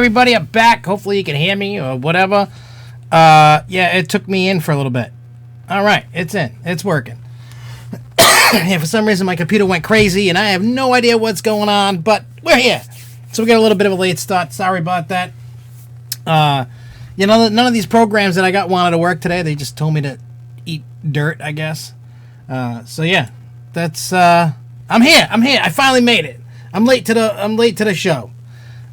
everybody. I'm back. Hopefully you can hear me or whatever. Yeah, it took me in for a little bit. All right, it's in. It's working. Yeah, for some reason my computer went crazy, and I have no idea what's going on, but we're here. So we got a little bit of a late start. Sorry about that. None of these programs that I got wanted to work today. They just told me to eat dirt, I guess. So yeah, that's. I'm here. I finally made it. I'm late to the show.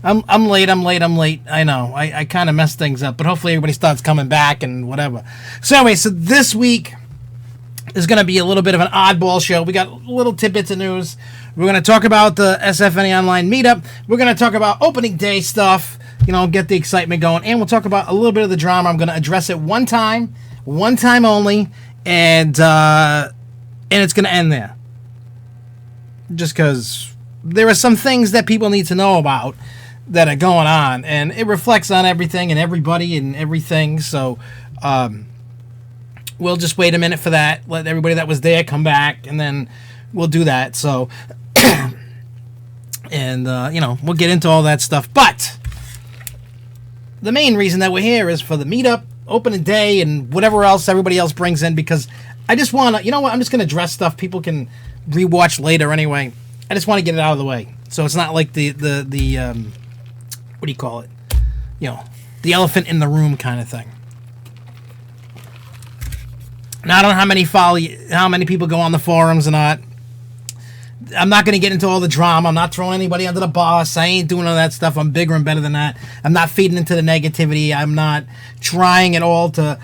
I'm late. I know. I kind of messed things up, but hopefully everybody starts coming back and whatever. So anyway, so this week is going to be a little bit of an oddball show. We got little tidbits of news. We're going to talk about the SFNEOnline meetup. We're going to talk about opening day stuff, get the excitement going. And we'll talk about a little bit of the drama. I'm going to address it one time only, and it's going to end there. Just because there are some things that people need to know about that are going on, and it reflects on everything and everybody and everything. So we'll just wait a minute for that. Let everybody that was there come back, and then we'll do that. So, and we'll get into all that stuff. But the main reason that we're here is for the meetup, opening day, and whatever else everybody else brings in, because I just want to, I'm just going to address stuff people can rewatch later anyway. I just want to get it out of the way, so it's not like the what do you call it? The elephant in the room kind of thing. Now I don't know how many people go on the forums or not. I'm not going to get into all the drama. I'm not throwing anybody under the bus. I ain't doing all that stuff. I'm bigger and better than that. I'm not feeding into the negativity. I'm not trying at all to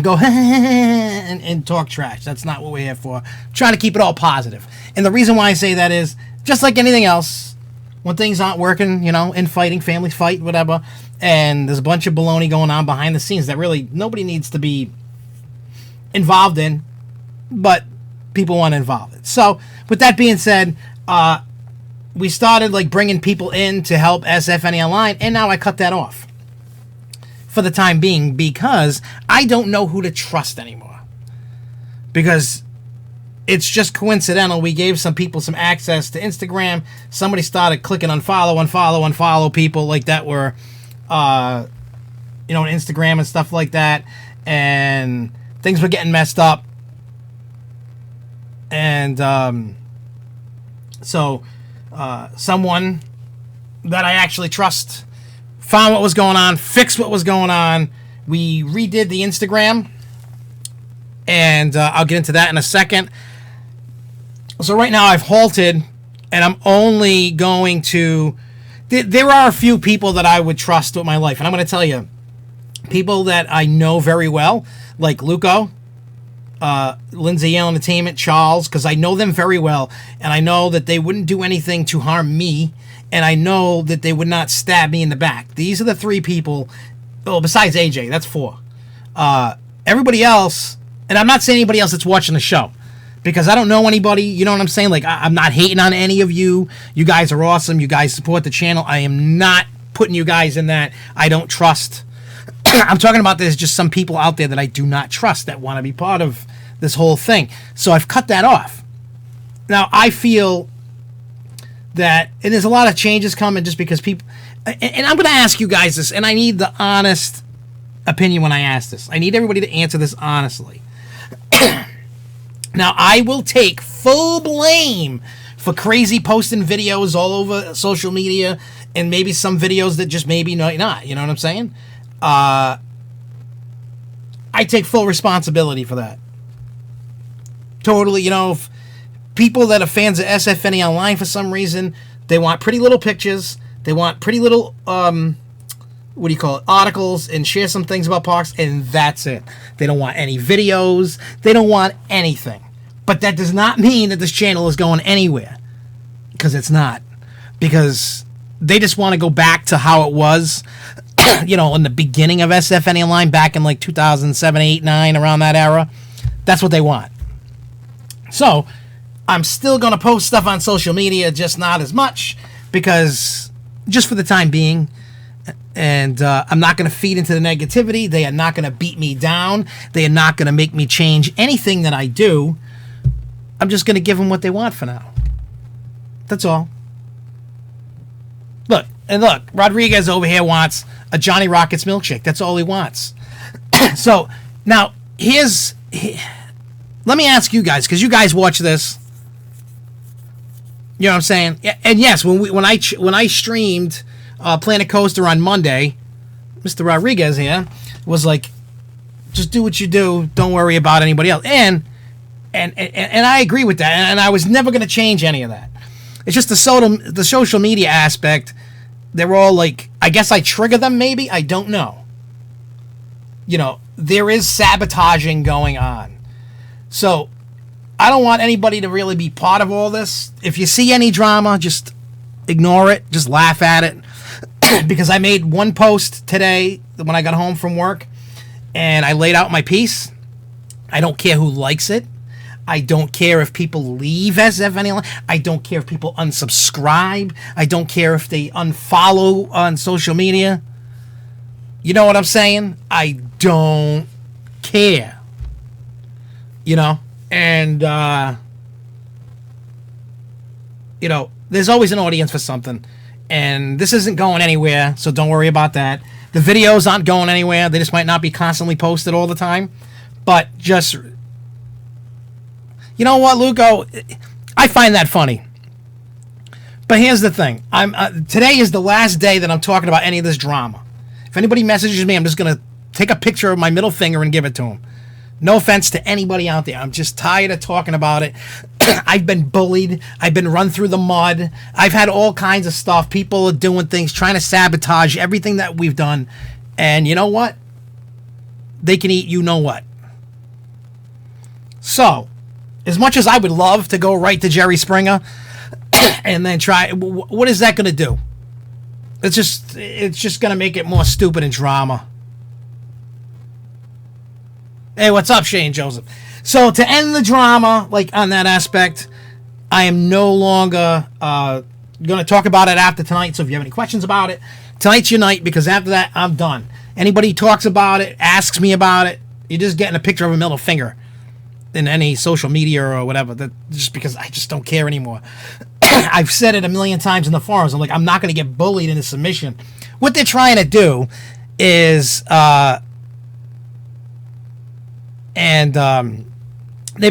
go and talk trash. That's not what we're here for. I'm trying to keep it all positive. And the reason why I say that is, just like anything else, when things aren't working, infighting, families fight, whatever, and there's a bunch of baloney going on behind the scenes that really nobody needs to be involved in, but people want to involve it. So, with that being said, we started bringing people in to help SFNEOnline, and now I cut that off for the time being because I don't know who to trust anymore. Because it's just coincidental. We gave some people some access to Instagram. Somebody started clicking unfollow people that were, on Instagram and stuff like that, and things were getting messed up. And so someone that I actually trust found what was going on, fixed what was going on. We redid the Instagram, and I'll get into that in a second. So right now I've halted, and I'm only going to... There are a few people that I would trust with my life, and I'm going to tell you, people that I know very well, like Luco, Lindsay Yale Entertainment, Charles, because I know them very well, and I know that they wouldn't do anything to harm me, and I know that they would not stab me in the back. These are the three people, besides AJ, that's four. Everybody else, and I'm not saying anybody else that's watching the show, because I don't know anybody, you know what I'm saying? I'm not hating on any of you. You guys are awesome. You guys support the channel. I am not putting you guys in that I don't trust. I'm talking about there's just some people out there that I do not trust that want to be part of this whole thing. So I've cut that off. Now, I feel that, and there's a lot of changes coming just because people, and I'm going to ask you guys this, and I need the honest opinion when I ask this. I need everybody to answer this honestly. Now, I will take full blame for crazy posting videos all over social media, and maybe some videos that just maybe not. You know what I'm saying? I take full responsibility for that. Totally, if people that are fans of SFNEOnline for some reason, they want pretty little pictures, they want pretty little, articles, and share some things about parks, and that's it. They don't want any videos, they don't want anything. But that does not mean that this channel is going anywhere, because it's not. Because they just want to go back to how it was, in the beginning of SFNEOnline, back in 2007, 8, 9, around that era. That's what they want. So, I'm still going to post stuff on social media, just not as much, because just for the time being, and I'm not going to feed into the negativity. They are not going to beat me down. They are not going to make me change anything that I do. I'm just going to give them what they want for now. That's all. Look, And look, Rodriguez over here wants a Johnny Rockets milkshake. That's all he wants. So now let me ask you guys, because you guys watch this. You know what I'm saying? And yes, when I streamed Planet Coaster on Monday, Mr. Rodriguez here was like, just do what you do. Don't worry about anybody else. And I agree with that. And I was never going to change any of that. It's just the social media aspect. They're all like, I guess I trigger them maybe. I don't know. You know, there is sabotaging going on. So I don't want anybody to really be part of all this. If you see any drama, just ignore it. Just laugh at it. Because I made one post today when I got home from work. And I laid out my piece. I don't care who likes it. I don't care if people leave SFNEOnline. I don't care if people unsubscribe. I don't care if they unfollow on social media. You know what I'm saying? I don't care. You know? And, you know, there's always an audience for something. And this isn't going anywhere, so don't worry about that. The videos aren't going anywhere. They just might not be constantly posted all the time. But just... You know what, Luco? I find that funny. But here's the thing. Today is the last day that I'm talking about any of this drama. If anybody messages me, I'm just going to take a picture of my middle finger and give it to them. No offense to anybody out there. I'm just tired of talking about it. I've been bullied. I've been run through the mud. I've had all kinds of stuff. People are doing things, trying to sabotage everything that we've done. And you know what? They can eat you know what. So, as much as I would love to go right to Jerry Springer and then try, what is that going to do? It's just going to make it more stupid and drama. Hey, what's up, Shane Joseph? So to end the drama, like on that aspect, I am no longer going to talk about it after tonight. So if you have any questions about it, tonight's your night, because after that, I'm done. Anybody talks about it, asks me about it, you're just getting a picture of a middle finger in any social media or whatever. That just because I just don't care anymore. I've said it a million times in the forums. I'm like, I'm not going to get bullied into submission. What they're trying to do is, they've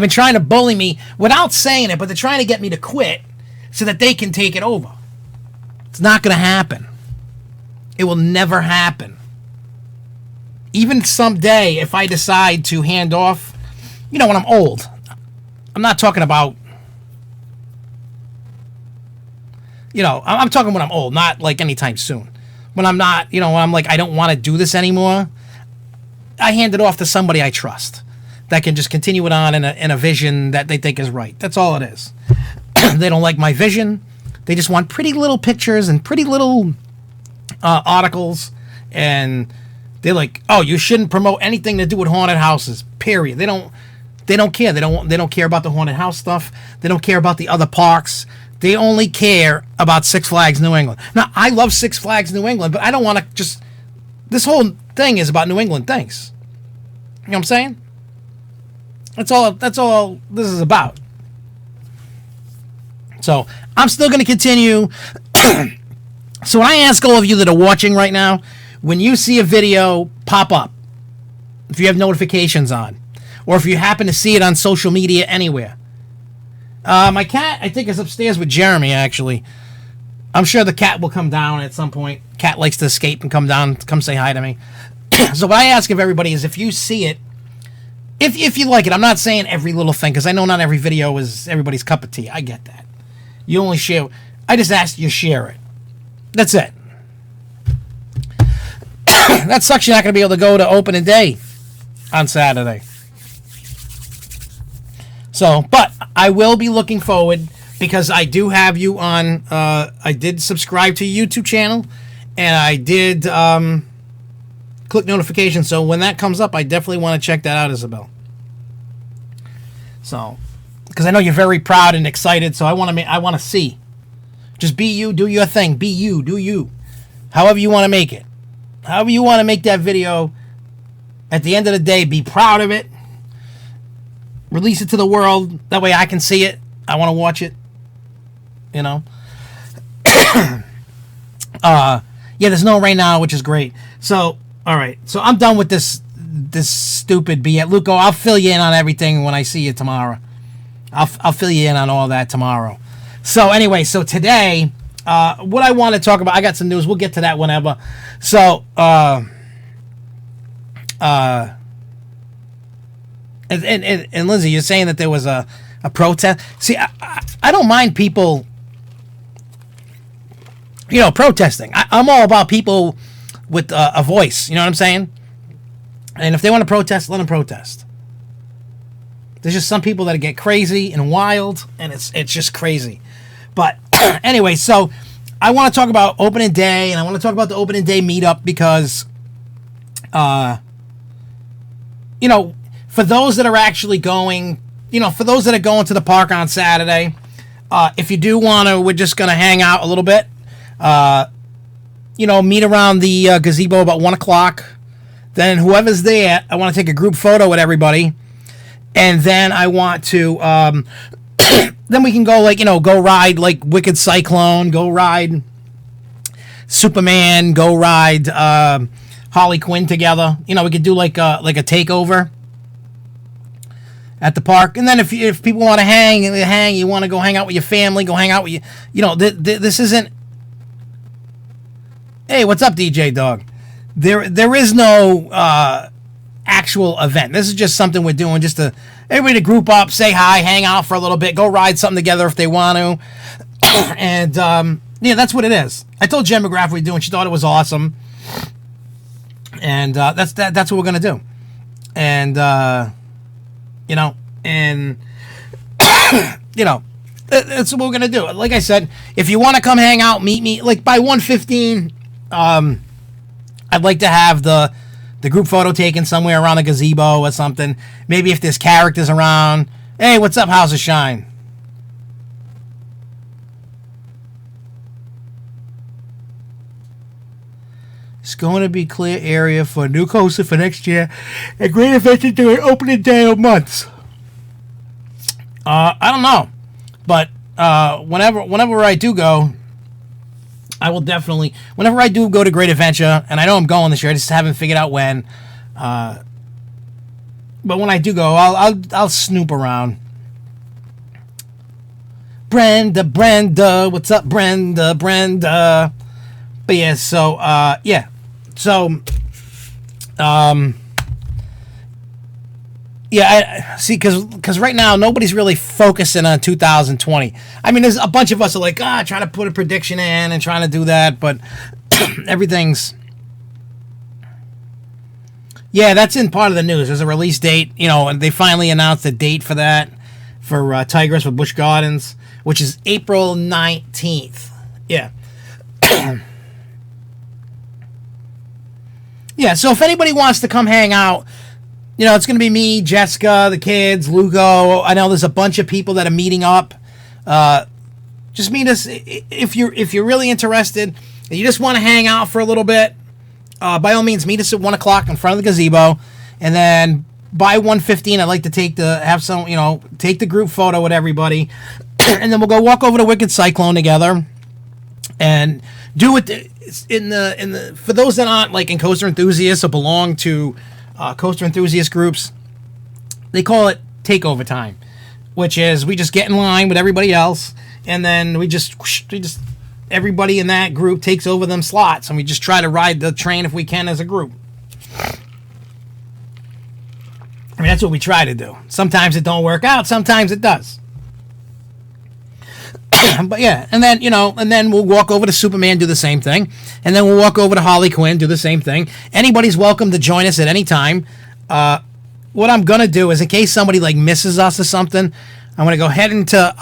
been trying to bully me without saying it, but they're trying to get me to quit so that they can take it over. It's not going to happen. It will never happen. Even someday, if I decide to hand off, you know, when I'm old, I'm not talking about, you know, I'm talking when I'm old, not like anytime soon. When I'm not, you know, when I'm like, I don't want to do this anymore, I hand it off to somebody I trust that can just continue it on in a vision that they think is right. That's all it is. They don't like my vision. They just want pretty little pictures and pretty little articles. And they're like, oh, you shouldn't promote anything to do with haunted houses, period. They don't care. They don't care about the haunted house stuff. They don't care about the other parks. They only care about Six Flags New England. Now, I love Six Flags New England, but I don't want to just... This whole thing is about New England things. You know what I'm saying? That's all this is about. So, I'm still going to continue. So, when I ask all of you that are watching right now, when you see a video pop up, if you have notifications on, or if you happen to see it on social media anywhere. My cat, I think, is upstairs with Jeremy, actually. I'm sure the cat will come down at some point. Cat likes to escape and come down, come say hi to me. So what I ask of everybody is, if you see it, if you like it, I'm not saying every little thing, because I know not every video is everybody's cup of tea. I get that. You only share. I just ask you share it. That's it. That sucks you're not going to be able to go to opening day on Saturday. So, but I will be looking forward, because I do have you on, I did subscribe to your YouTube channel, and I did click notifications, so when that comes up, I definitely want to check that out, Isabel. So, because I know you're very proud and excited, so I want to see. Just be you, do your thing, be you, do you. However you want to make it. However you want to make that video, at the end of the day, be proud of it. Release it to the world. That way I can see it. I want to watch it. You know? Yeah, there's no rain now, which is great. So, all right. So I'm done with this stupid BS. Luco, I'll fill you in on everything when I see you tomorrow. I'll fill you in on all that tomorrow. So anyway, so today, what I want to talk about, I got some news. We'll get to that whenever. So, and Lindsay, you're saying that there was a protest. See, I don't mind people, protesting. I'm all about people with a voice. You know what I'm saying? And if they want to protest, let them protest. There's just some people that get crazy and wild, and it's just crazy. But anyway, so I want to talk about opening day, and I want to talk about the opening day meetup because, for those that are actually going, for those that are going to the park on Saturday, if you do want to, we're just going to hang out a little bit. Meet around the gazebo about 1 o'clock. Then whoever's there, I want to take a group photo with everybody. And then I want to, then we can go go ride like Wicked Cyclone, go ride Superman, go ride Harley Quinn together. We could do like a takeover at the park. And then if people want to hang, you want to go hang out with your family, go hang out with this isn't, hey, what's up, DJ Dog? There is no actual event. This is just something we're doing just to everybody to group up, say hi, hang out for a little bit, go ride something together if they want to. And that's what it is. I told Jen McGrath we do, and she thought it was awesome. And that's what we're gonna do. And that's what we're gonna do. Like I said, if you want to come hang out, meet me like by 1:15. I'd like to have the group photo taken somewhere around the gazebo or something. Maybe if there's characters around. Hey, what's up, House of Shine? It's going to be clear area for a new coaster for next year. A great adventure during opening day of months. I don't know. But whenever I do go, I will definitely, whenever I do go to Great Adventure, and I know I'm going this year, I just haven't figured out when. But when I do go, I'll snoop around. Brenda, what's up, Brenda? But yeah, so I see, because right now nobody's really focusing on 2020. I mean, there's a bunch of us are like, trying to put a prediction in and trying to do that, but everything's, that's in part of the news. There's a release date, and they finally announced a date for that, for Tigress with Busch Gardens, which is April 19th. Yeah. Yeah, so if anybody wants to come hang out, it's going to be me, Jessica, the kids, Lugo. I know there's a bunch of people that are meeting up. Just meet us if you're really interested and you just want to hang out for a little bit. By all means, meet us at 1 o'clock in front of the gazebo, and then by 1:15, I'd like to take the group photo with everybody, and then we'll go walk over to Wicked Cyclone together, and do it for those that aren't like in Coaster Enthusiasts or belong to Coaster Enthusiast groups, they call it takeover time, which is we just get in line with everybody else, and then we just everybody in that group takes over them slots, and we just try to ride the train if we can as a group. I mean, that's what we try to do. Sometimes it don't work out, sometimes it does. But yeah, and then we'll walk over to Superman, do the same thing, and then we'll walk over to Harley Quinn, do the same thing. Anybody's welcome to join us at any time. What I'm gonna do is, in case somebody like misses us or something, I'm gonna go head into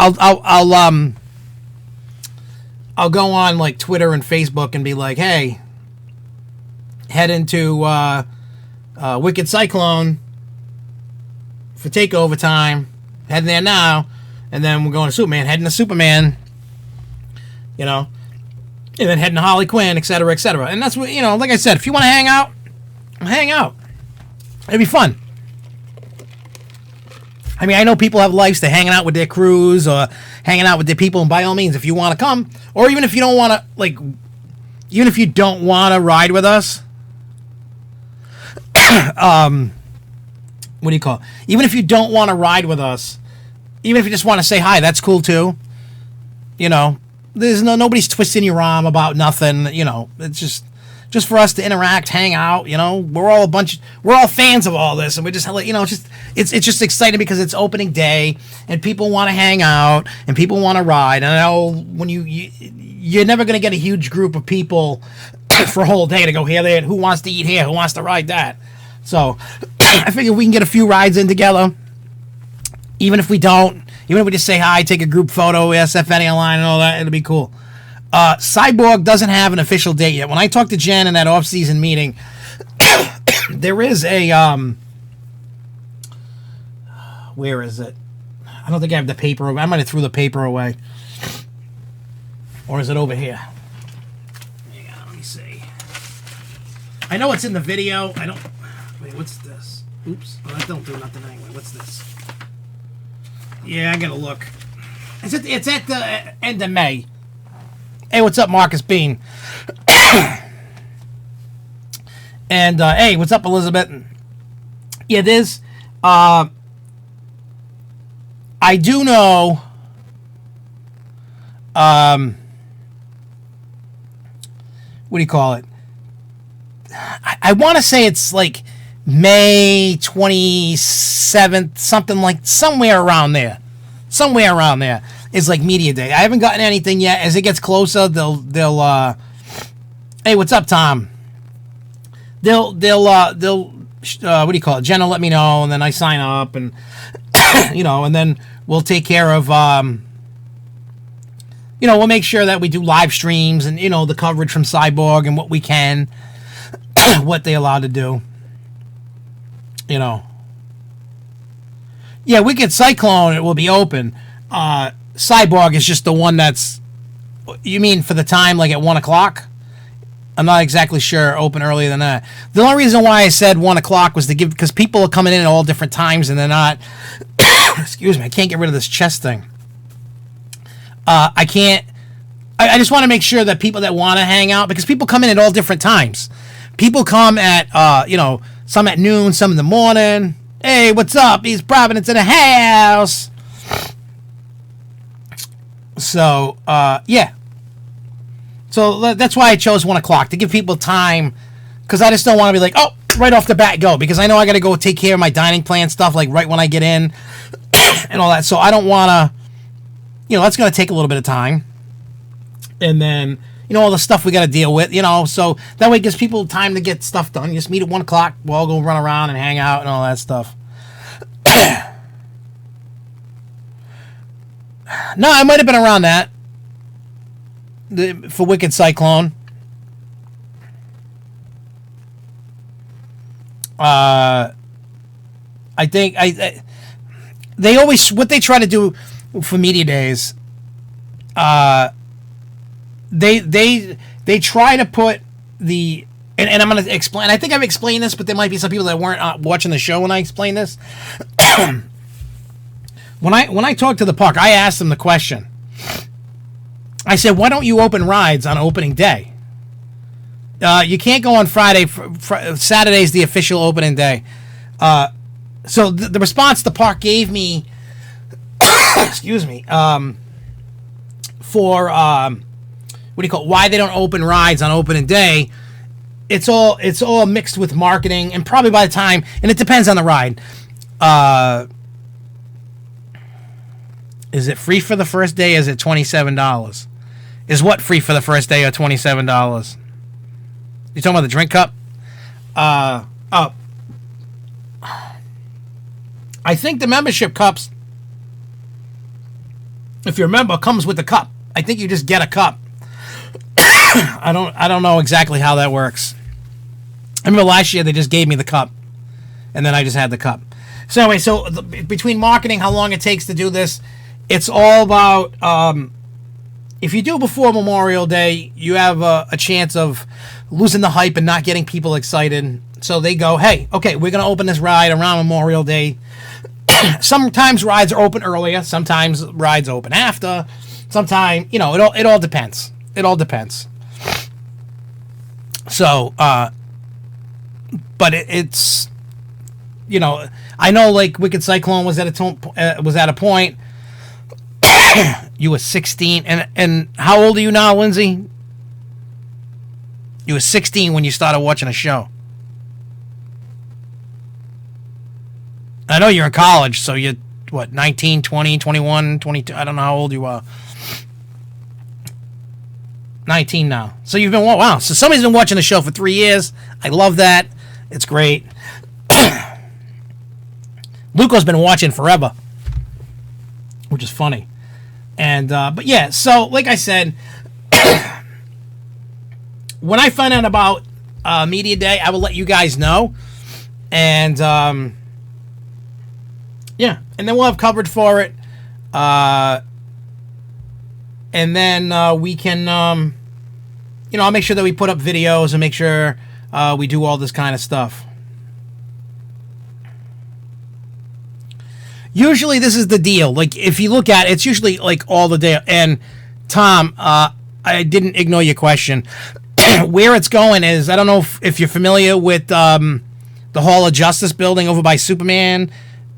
I'll go on like Twitter and Facebook and be like, hey, head into Wicked Cyclone for takeover time. Head there now. And then we're going to Superman, heading to Superman, and then heading to Harley Quinn, etc., etc. And that's what, like I said, if you want to hang out, hang out. It'd be fun. I mean, I know people have lives, they're hanging out with their crews or hanging out with their people, and by all means, if you want to come, or even if you don't want to, like, even if you don't want to ride with us, what do you call it? Even if you don't want to ride with us, even if you just want to say hi, that's cool too. You know, there's nobody's twisting your arm about nothing. You know, it's just for us to interact, hang out. You know, we're all fans of all this, and we just, you know, it's just exciting because it's opening day and people want to hang out and people want to ride. And I know when you're never going to get a huge group of people for a whole day to go here, there, who wants to eat here, who wants to ride that. So I figure we can get a few rides in together, even if we just say hi, take a group photo, SFNEOnline and all that, it'll be cool. Cyborg doesn't have an official date yet. When I talked to Jen in that off-season meeting, there is a, where is it? I don't think I have the paper. I might have threw the paper away. Or is it over here? Hang on, let me see. I know it's in the video. Wait, what's this? Oops. Oh, that don't do nothing anyway. What's this? Yeah, I gotta look. It's at the end of May. Hey, what's up, Marcus Bean? And, hey, what's up, Elizabeth? Yeah, there's, I do know, what do you call it? I want to say it's like May 27th, somewhere around there. Somewhere around there is like media day. I haven't gotten anything yet. As it gets closer, they'll hey, what's up, Tom? They'll what do you call it? Jen will let me know, and then I sign up, and you know, and then we'll take care of you know, we'll make sure that we do live streams and, you know, the coverage from Cyborg and what we can, what they allowed to do, you know. Yeah, Wicked Cyclone, it will be open. Cyborg is just the one that's, you mean for the time, like at 1 o'clock? I'm not exactly sure, open earlier than that. The only reason why I said 1 o'clock was to give, because people are coming in at all different times and they're not, excuse me, I can't get rid of this chest thing. I just want to make sure that people that want to hang out, because people come in at all different times. People come at, you know, some at noon, some in the morning. Hey, what's up? East Providence in the house. So, yeah. So that's why I chose 1 o'clock, to give people time, because I just don't want to be like, oh, right off the bat, go, because I know I got to go take care of my dining plan stuff, like right when I get in and all that. So I don't want to, you know, that's going to take a little bit of time. And then, you know, all the stuff we got to deal with, you know, so that way it gives people time to get stuff done. You just meet at 1 o'clock. We'll all go run around and hang out and all that stuff. No, I might have been around that for Wicked Cyclone. I think they always, what they try to do for media days, they try to put the, and I'm going to explain, I think I've explained this, but there might be some people that weren't watching the show when I explained this. When I talked to the park, I asked them the question. I said, why don't you open rides on opening day? You can't go on Friday. Saturday's the official opening day. So the response the park gave me, excuse me, for what do you call it, why they don't open rides on opening day, it's all mixed with marketing, and probably by the time, and it depends on the ride. Is it free for the first day? Is it $27? Is what free for the first day or $27? You talking about the drink cup? Oh. I think the membership cups, if you remember, comes with the cup. I think you just get a cup. I don't know exactly how that works. I remember last year they just gave me the cup, and then I just had the cup. So anyway, between marketing, how long it takes to do this, it's all about, if you do before Memorial Day, you have a chance of losing the hype and not getting people excited. So they go, hey, okay, we're going to open this ride around Memorial Day. Sometimes rides are open earlier. Sometimes rides open after. Sometimes, you know, it all depends. It all depends. So, but it's, you know, I know like Wicked Cyclone was at a point. You were 16, and how old are you now, Lindsay? You were 16 when you started watching a show. I know you're in college, so you're, what, 19, 20, 21, 22? I don't know how old you are. 19 now. So you've been, wow. So somebody's been watching the show for 3 years. I love that. It's great. Luco's been watching forever, which is funny. And, but yeah, so like I said, when I find out about Media Day, I will let you guys know. And, yeah, and then we'll have coverage for it. And then we can, you know, I'll make sure that we put up videos and make sure we do all this kind of stuff. Usually this is the deal. Like, if you look at it, it's usually like all the day. And Tom, I didn't ignore your question. Where it's going is, I don't know if you're familiar with the Hall of Justice building over by Superman,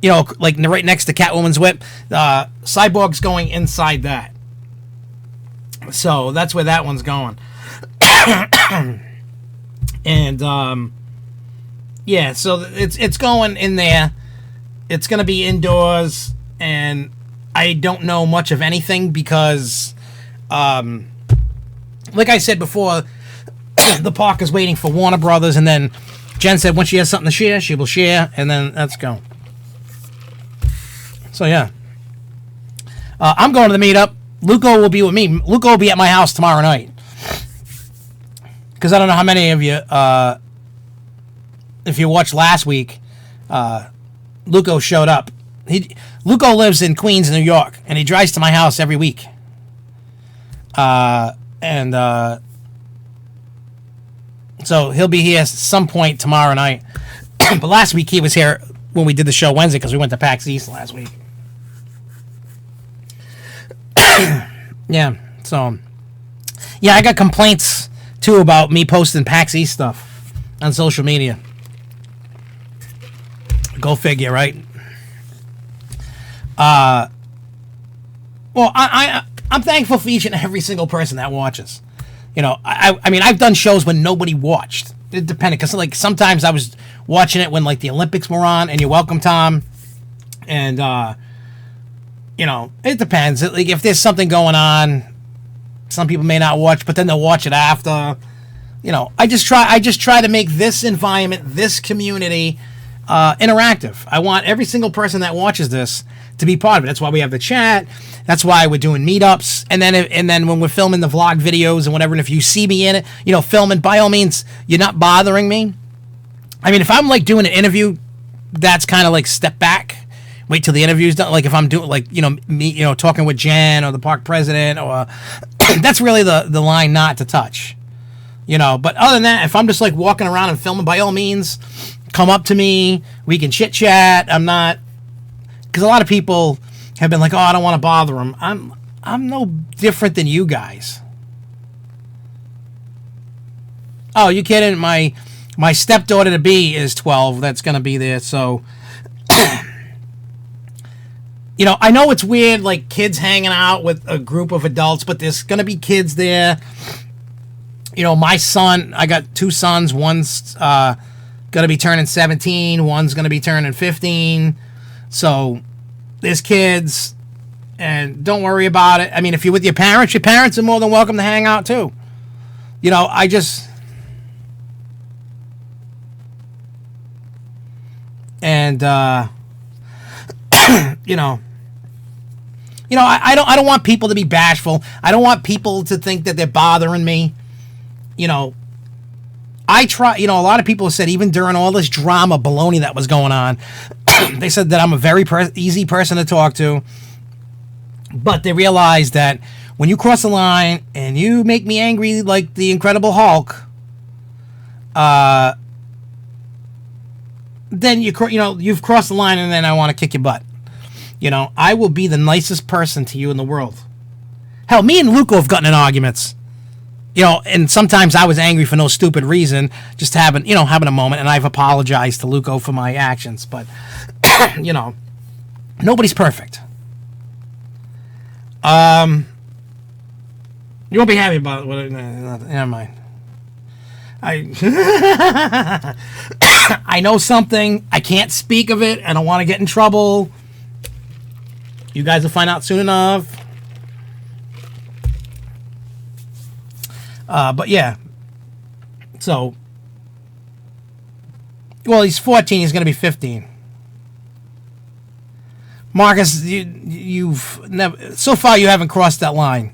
you know, like right next to Catwoman's whip. Cyborg's going inside that. So that's where that one's going. And yeah, so it's going in there. It's going to be indoors, and I don't know much of anything because, like I said before, the park is waiting for Warner Brothers, and then Jen said when she has something to share, she will share, and then let's go. So, yeah. I'm going to the meetup. Luco will be with me. Luco will be at my house tomorrow night. Because I don't know how many of you, if you watched last week, Luco showed up. Luco lives in Queens, New York, and he drives to my house every week. So he'll be here at some point tomorrow night. But last week he was here when we did the show Wednesday because we went to PAX East last week. Yeah, so yeah, I got complaints too about me posting PAX East stuff on social media. Go figure, right? Well, I'm thankful for each and every single person that watches. You know, I mean, I've done shows when nobody watched. It depended, because like sometimes I was watching it when like the Olympics were on, and you're welcome, Tom. And you know, it depends. Like if there's something going on, some people may not watch, but then they'll watch it after. You know, I just try to make this environment, this community, interactive. I want every single person that watches this to be part of it. That's why we have the chat. That's why we're doing meetups. And then when we're filming the vlog videos and whatever, and if you see me in it, you know, filming, by all means, you're not bothering me. I mean, if I'm like doing an interview, that's kind of like step back, wait till the interview's done. Like if I'm doing like, you know, me, you know, talking with Jen or the park president, or that's really the line not to touch. You know, but other than that, if I'm just like walking around and filming, by all means, come up to me. We can chit chat. I'm not, because a lot of people have been like, oh, I don't want to bother them. I'm no different than you guys. Oh, you kidding? My stepdaughter to be is 12. That's gonna be there. So, you know, I know it's weird, like kids hanging out with a group of adults, but there's gonna be kids there. You know, my son, I got two sons. One's going to be turning 17. One's going to be turning 15. So there's kids, and don't worry about it. I mean, if you're with your parents are more than welcome to hang out too. You know, I just... And, you know, I don't want people to be bashful. I don't want people to think that they're bothering me. You know, I try, you know, a lot of people have said, even during all this drama baloney that was going on, they said that I'm a very easy person to talk to. But they realized that when you cross the line and you make me angry like the Incredible Hulk, then you've crossed the line, and then I want to kick your butt. You know, I will be the nicest person to you in the world. Hell, me and Luco have gotten in arguments. and sometimes I was angry for no stupid reason, just having a moment, and I've apologized to Luco for my actions, but nobody's perfect. You won't be happy about it. Never mind. I know something. I can't speak of it. I don't want to get in trouble. You guys will find out soon enough. But yeah. So, well, he's 14. He's going to be 15. Marcus, you've never, so far you haven't crossed that line.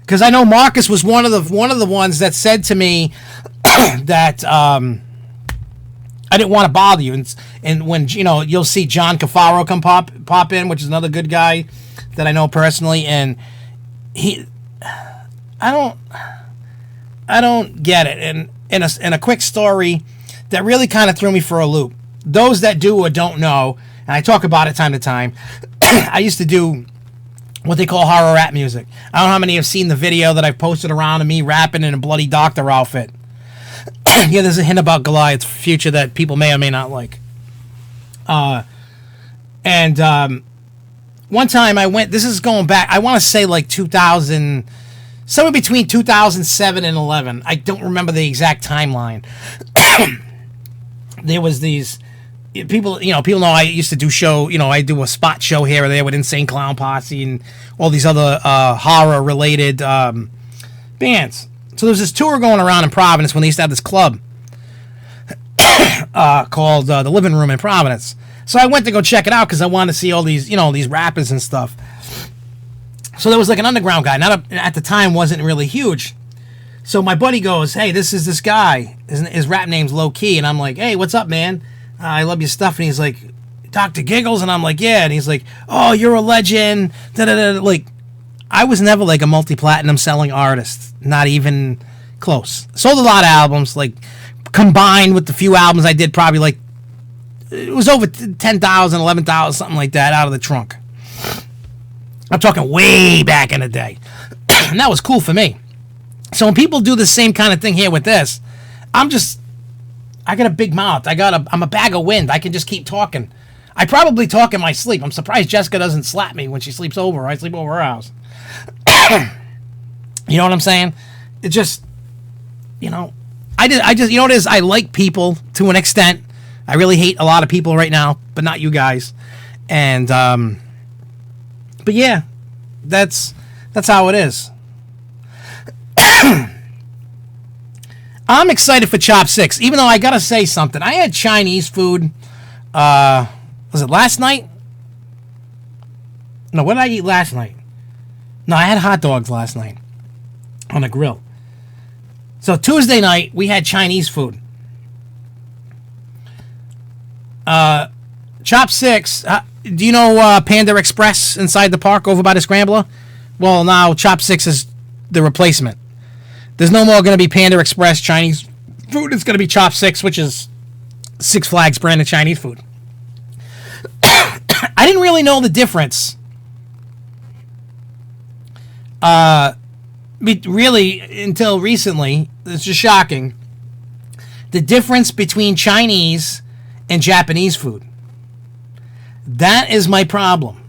Because I know Marcus was one of the ones that said to me that I didn't want to bother you, and when you'll see John Cafaro come pop in, which is another good guy that I know personally, and I don't get it. And in a quick story that really kind of threw me for a loop. Those that do or don't know, and I talk about it time to time, I used to do what they call horror rap music. I don't know how many have seen the video that I've posted around of me rapping in a bloody doctor outfit. Yeah, there's a hint about Goliath's future that people may or may not like. And one time I went, this is going back, I want to say like 2000, somewhere between 2007 and 11. I don't remember the exact timeline. There was these people know I used to do show, I do a spot show here or there with Insane Clown Posse and all these other horror related bands. So there's this tour going around in Providence when they used to have this club called the Living Room in Providence. So I went to go check it out because I wanted to see all these, these rappers and stuff. So there was like an underground guy. At the time wasn't really huge. So my buddy goes, "Hey, this is this guy. His rap name's Low Key." And I'm like, "Hey, what's up, man? I love your stuff." And he's like, "Dr. Giggles?" And I'm like, "Yeah." And he's like, "Oh, you're a legend." Da-da-da. Like, I was never like a multi-platinum selling artist. Not even close. Sold a lot of albums, like combined with the few albums I did, probably like, it was over 10,000, 11,000, something like that out of the trunk. I'm talking way back in the day. And that was cool for me. So when people do the same kind of thing here with this, I got a big mouth. I'm a bag of wind. I can just keep talking. I probably talk in my sleep. I'm surprised Jessica doesn't slap me when she sleeps over. I sleep over her house. You know what I'm saying? It just, I just, you know what it is? I like people to an extent. I really hate a lot of people right now, but not you guys. And, but yeah, that's how it is. I'm excited for Chop 6, even though I gotta say something. I had Chinese food, was it last night? No, what did I eat last night? No, I had hot dogs last night on a grill. So Tuesday night, we had Chinese food. Chop 6, do you know Panda Express inside the park over by the Scrambler? Well, now Chop 6 is the replacement. There's no more going to be Panda Express Chinese food. It's going to be Chop 6, which is Six Flags branded Chinese food. I didn't really know the difference. Really, until recently. It's just shocking. The difference between Chinese and Japanese food. That is my problem.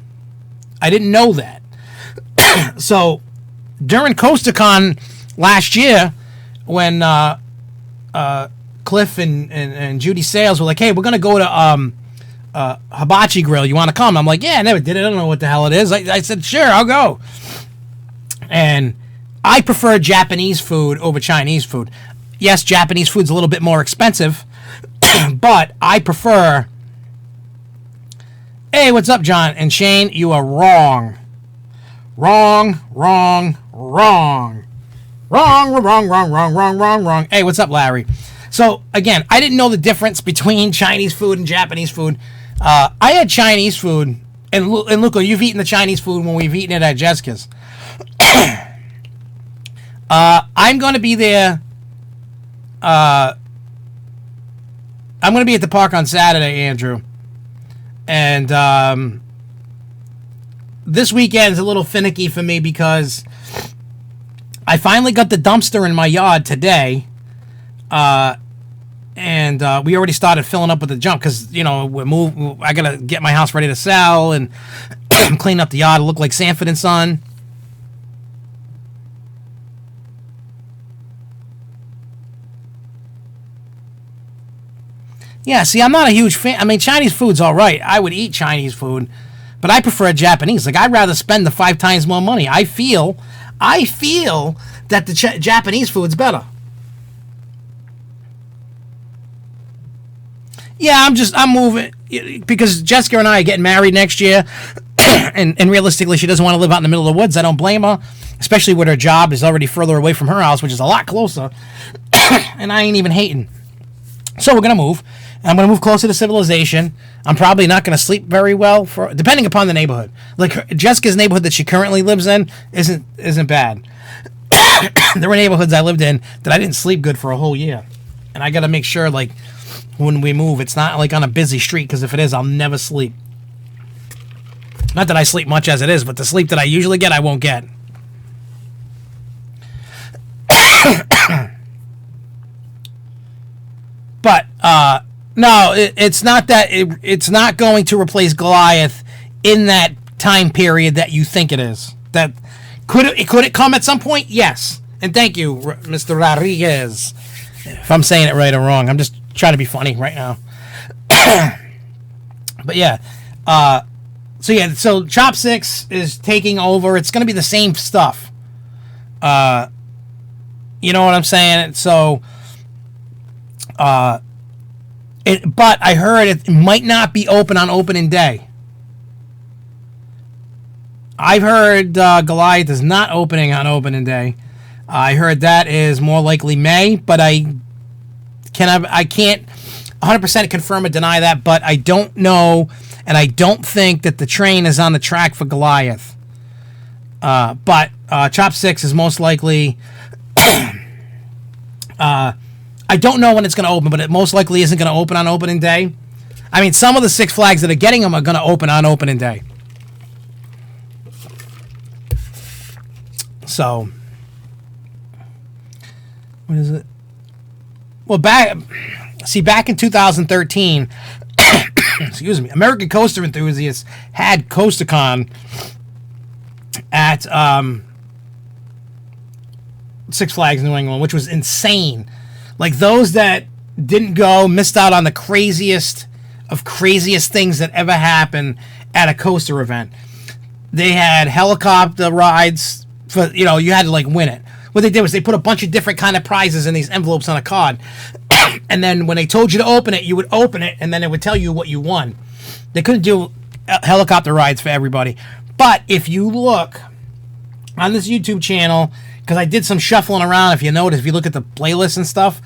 I didn't know that. So, during CoasterCon last year, when Cliff and Judy Sales were like, "Hey, we're going to go to Hibachi Grill. You want to come?" I'm like, "Yeah, I never did it. I don't know what the hell it is." I said, "Sure, I'll go." And I prefer Japanese food over Chinese food. Yes, Japanese food's a little bit more expensive, but I prefer... Hey, what's up, John? And Shane, you are wrong. Wrong. Hey, what's up, Larry? So, again, I didn't know the difference between Chinese food and Japanese food. I had Chinese food, and look, you've eaten the Chinese food when we've eaten it at Jessica's. I'm going to be there. I'm going to be at the park on Saturday, Andrew. And this weekend is a little finicky for me because I finally got the dumpster in my yard today, and we already started filling up with the junk because, you know, I got to get my house ready to sell and clean up the yard to look like Sanford and Son. Yeah, see, I'm not a huge fan. I mean, Chinese food's all right. I would eat Chinese food, but I prefer Japanese. Like, I'd rather spend the 5 times more money. I feel that the Japanese food's better. Yeah, I'm moving because Jessica and I are getting married next year, and realistically, she doesn't want to live out in the middle of the woods. I don't blame her, especially when her job is already further away from her house, which is a lot closer, and I ain't even hating. So we're going to move. I'm going to move closer to civilization. I'm probably not going to sleep very well, depending upon the neighborhood. Like, Jessica's neighborhood that she currently lives in isn't bad. There were neighborhoods I lived in that I didn't sleep good for a whole year. And I got to make sure, like, when we move, it's not, like, on a busy street, because if it is, I'll never sleep. Not that I sleep much as it is, but the sleep that I usually get, I won't get. But, no, it's not that. It's not going to replace Goliath in that time period that you think it is. That could it come at some point? Yes. And thank you, Mr. Rodriguez. If I'm saying it right or wrong, I'm just trying to be funny right now. But yeah, so Chopsticks is taking over. It's going to be the same stuff. You know what I'm saying? So, but I heard it might not be open on opening day. I've heard Goliath is not opening on opening day. I heard that is more likely May, but I can't 100% confirm or deny that, but I don't know, and I don't think that the train is on the track for Goliath. But Chopsticks is most likely... I don't know when it's going to open, but it most likely isn't going to open on opening day. I mean, some of the Six Flags that are getting them are going to open on opening day. So, what is it? Well, back in 2013, excuse me, American Coaster Enthusiasts had CoasterCon at Six Flags New England, which was insane. Like, those that didn't go missed out on the craziest things that ever happened at a coaster event. They had helicopter rides for, you know, you had to, like, win it. What they did was they put a bunch of different kind of prizes in these envelopes on a card. And then when they told you to open it, you would open it, and then it would tell you what you won. They couldn't do helicopter rides for everybody. But if you look on this YouTube channel... because I did some shuffling around. If you notice, if you look at the playlist and stuff,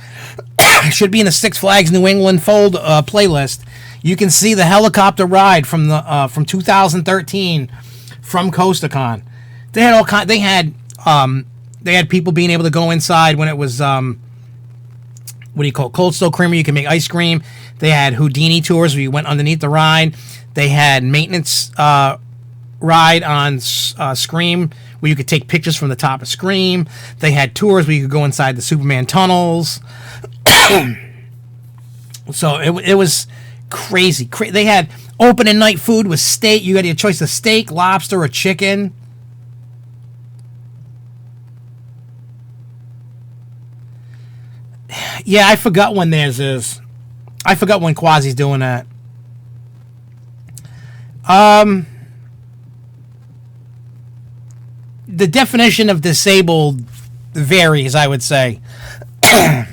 it should be in the Six Flags New England fold playlist. You can see the helicopter ride from 2013 from CoasterCon. They had all kind. They had people being able to go inside when it was what do you call it? Cold Stone Creamery. You can make ice cream. They had Houdini tours where you went underneath the ride. They had maintenance ride on Scream, where you could take pictures from the top of Scream. They had tours where you could go inside the Superman tunnels. So it was crazy. They had opening night food with steak. You had your choice of steak, lobster, or chicken. Yeah, I forgot when theirs is. I forgot when Quasi's doing that. The definition of disabled varies, I would say. And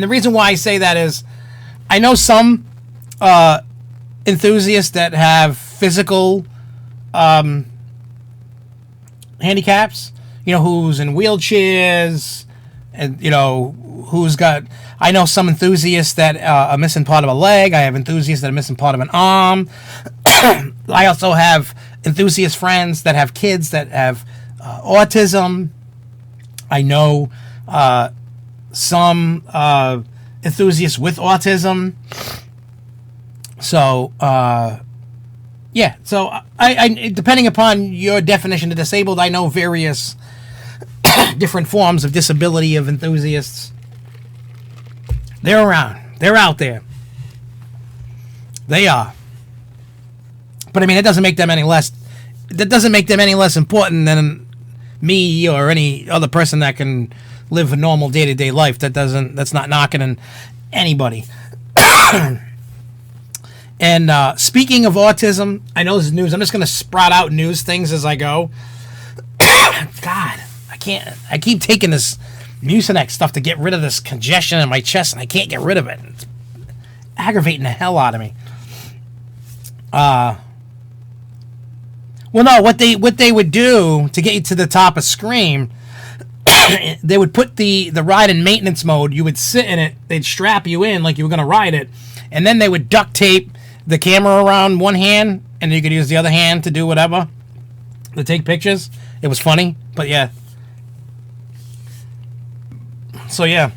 the reason why I say that is I know some enthusiasts that have physical handicaps, you know, who's in wheelchairs, and, you know, who's got... I know some enthusiasts that are missing part of a leg. I have enthusiasts that are missing part of an arm. I also have enthusiast friends that have kids that have autism. I know some enthusiasts with autism. So, yeah. So, I depending upon your definition of disabled, I know various different forms of disability of enthusiasts. They're around. They're out there. They are. But I mean, it doesn't make them any less. That doesn't make them any less important than me or any other person that can live a normal day-to-day life. That's not knocking on anybody. And speaking of autism, I know this is news. I'm just going to sprout out news things as I go. God, I can't. I keep taking this Mucinex stuff to get rid of this congestion in my chest, and I can't get rid of it. It's aggravating the hell out of me. Well, no, what they would do to get you to the top of Scream, they would put the ride in maintenance mode. You would sit in it. They'd strap you in like you were going to ride it, and then they would duct tape the camera around one hand, and you could use the other hand to do whatever, to take pictures. It was funny, but yeah. So yeah,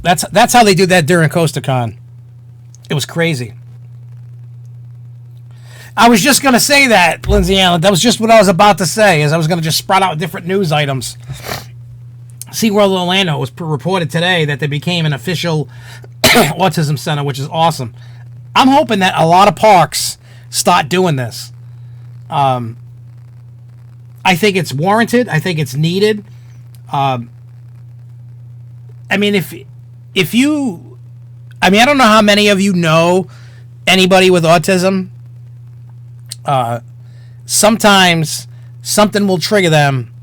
that's how they do that during CoasterCon. It was crazy. I was just going to say that, Lindsay Allen. That was just what I was about to say, is I was going to just sprout out different news items. SeaWorld Orlando was reported today that they became an official autism center, which is awesome. I'm hoping that a lot of parks start doing this. I think it's warranted. I think it's needed. I mean, if you... I mean, I don't know how many of you know anybody with autism. Sometimes something will trigger them,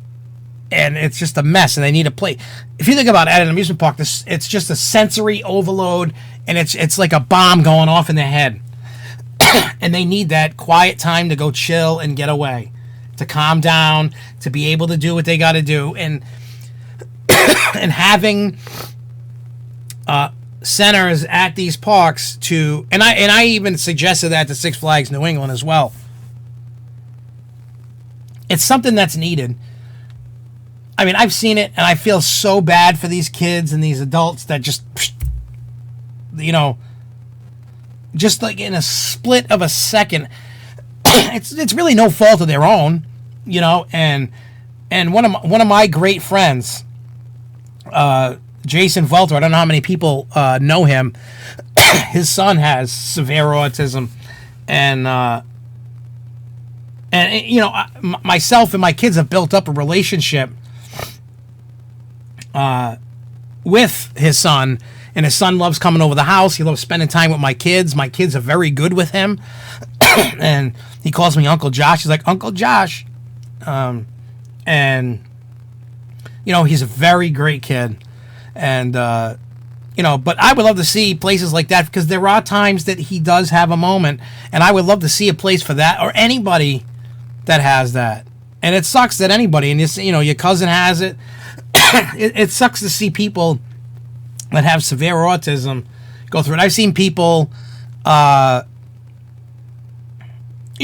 and it's just a mess, and they need a play. If you think about it, at an amusement park, it's just a sensory overload, and it's like a bomb going off in their head. And they need that quiet time to go chill and get away, to calm down, to be able to do what they got to do. And and having centers at these parks to... And I even suggested that to Six Flags New England as well. It's something that's needed. I mean, I've seen it, and I feel so bad for these kids and these adults that just, you know, just like in a split of a second, it's really no fault of their own, you know. And one of my great friends, Jason Velter, I don't know how many people know him. His son has severe autism, and you know, myself and my kids have built up a relationship with his son, and his son loves coming over the house. He loves spending time with my kids. My kids are very good with him, and he calls me Uncle Josh. He's like, Uncle Josh, and you know, he's a very great kid, and you know, but I would love to see places like that, because there are times that he does have a moment, and I would love to see a place for that, or anybody that has that. And it sucks that anybody, and you know, your cousin has it. It sucks to see people that have severe autism go through it. I've seen people, you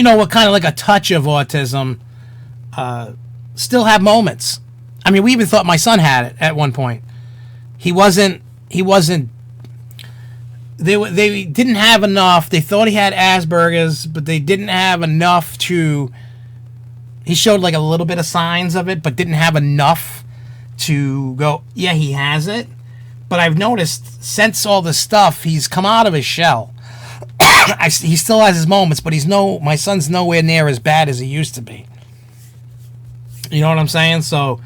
know, with kind of like a touch of autism, still have moments. I mean, we even thought my son had it at one point. He wasn't. They didn't have enough. They thought he had Asperger's, but they didn't have enough to... He showed like a little bit of signs of it, but didn't have enough to go, yeah, he has it. But I've noticed since all this stuff, he's come out of his shell. He still has his moments, but my son's nowhere near as bad as he used to be. You know what I'm saying? So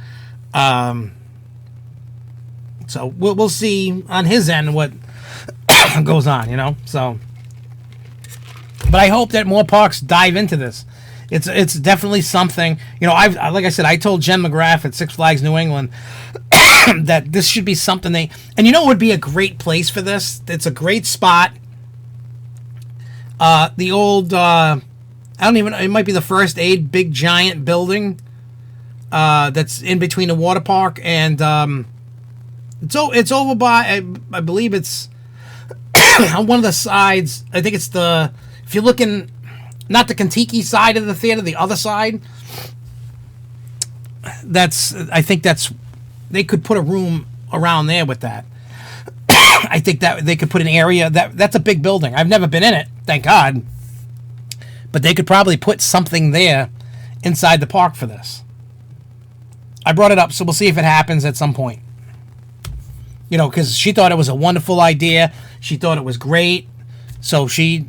we'll see on his end what goes on, you know. So, but I hope that more parks dive into this. It's definitely something, you know. Like I said, I told Jen McGrath at Six Flags New England that this should be something and you know, it would be a great place for this. It's a great spot. The old, I don't even know, it might be the First Aid big giant building that's in between the water park, and it's over by, I believe it's on one of the sides. I think it's if you're looking, not the Kentucky side of the theater, the other side. I think they could put a room around there with that. I think that they could put an area that's a big building. I've never been in it, thank God. But they could probably put something there inside the park for this. I brought it up, so we'll see if it happens at some point. You know, because she thought it was a wonderful idea. She thought it was great. So she'll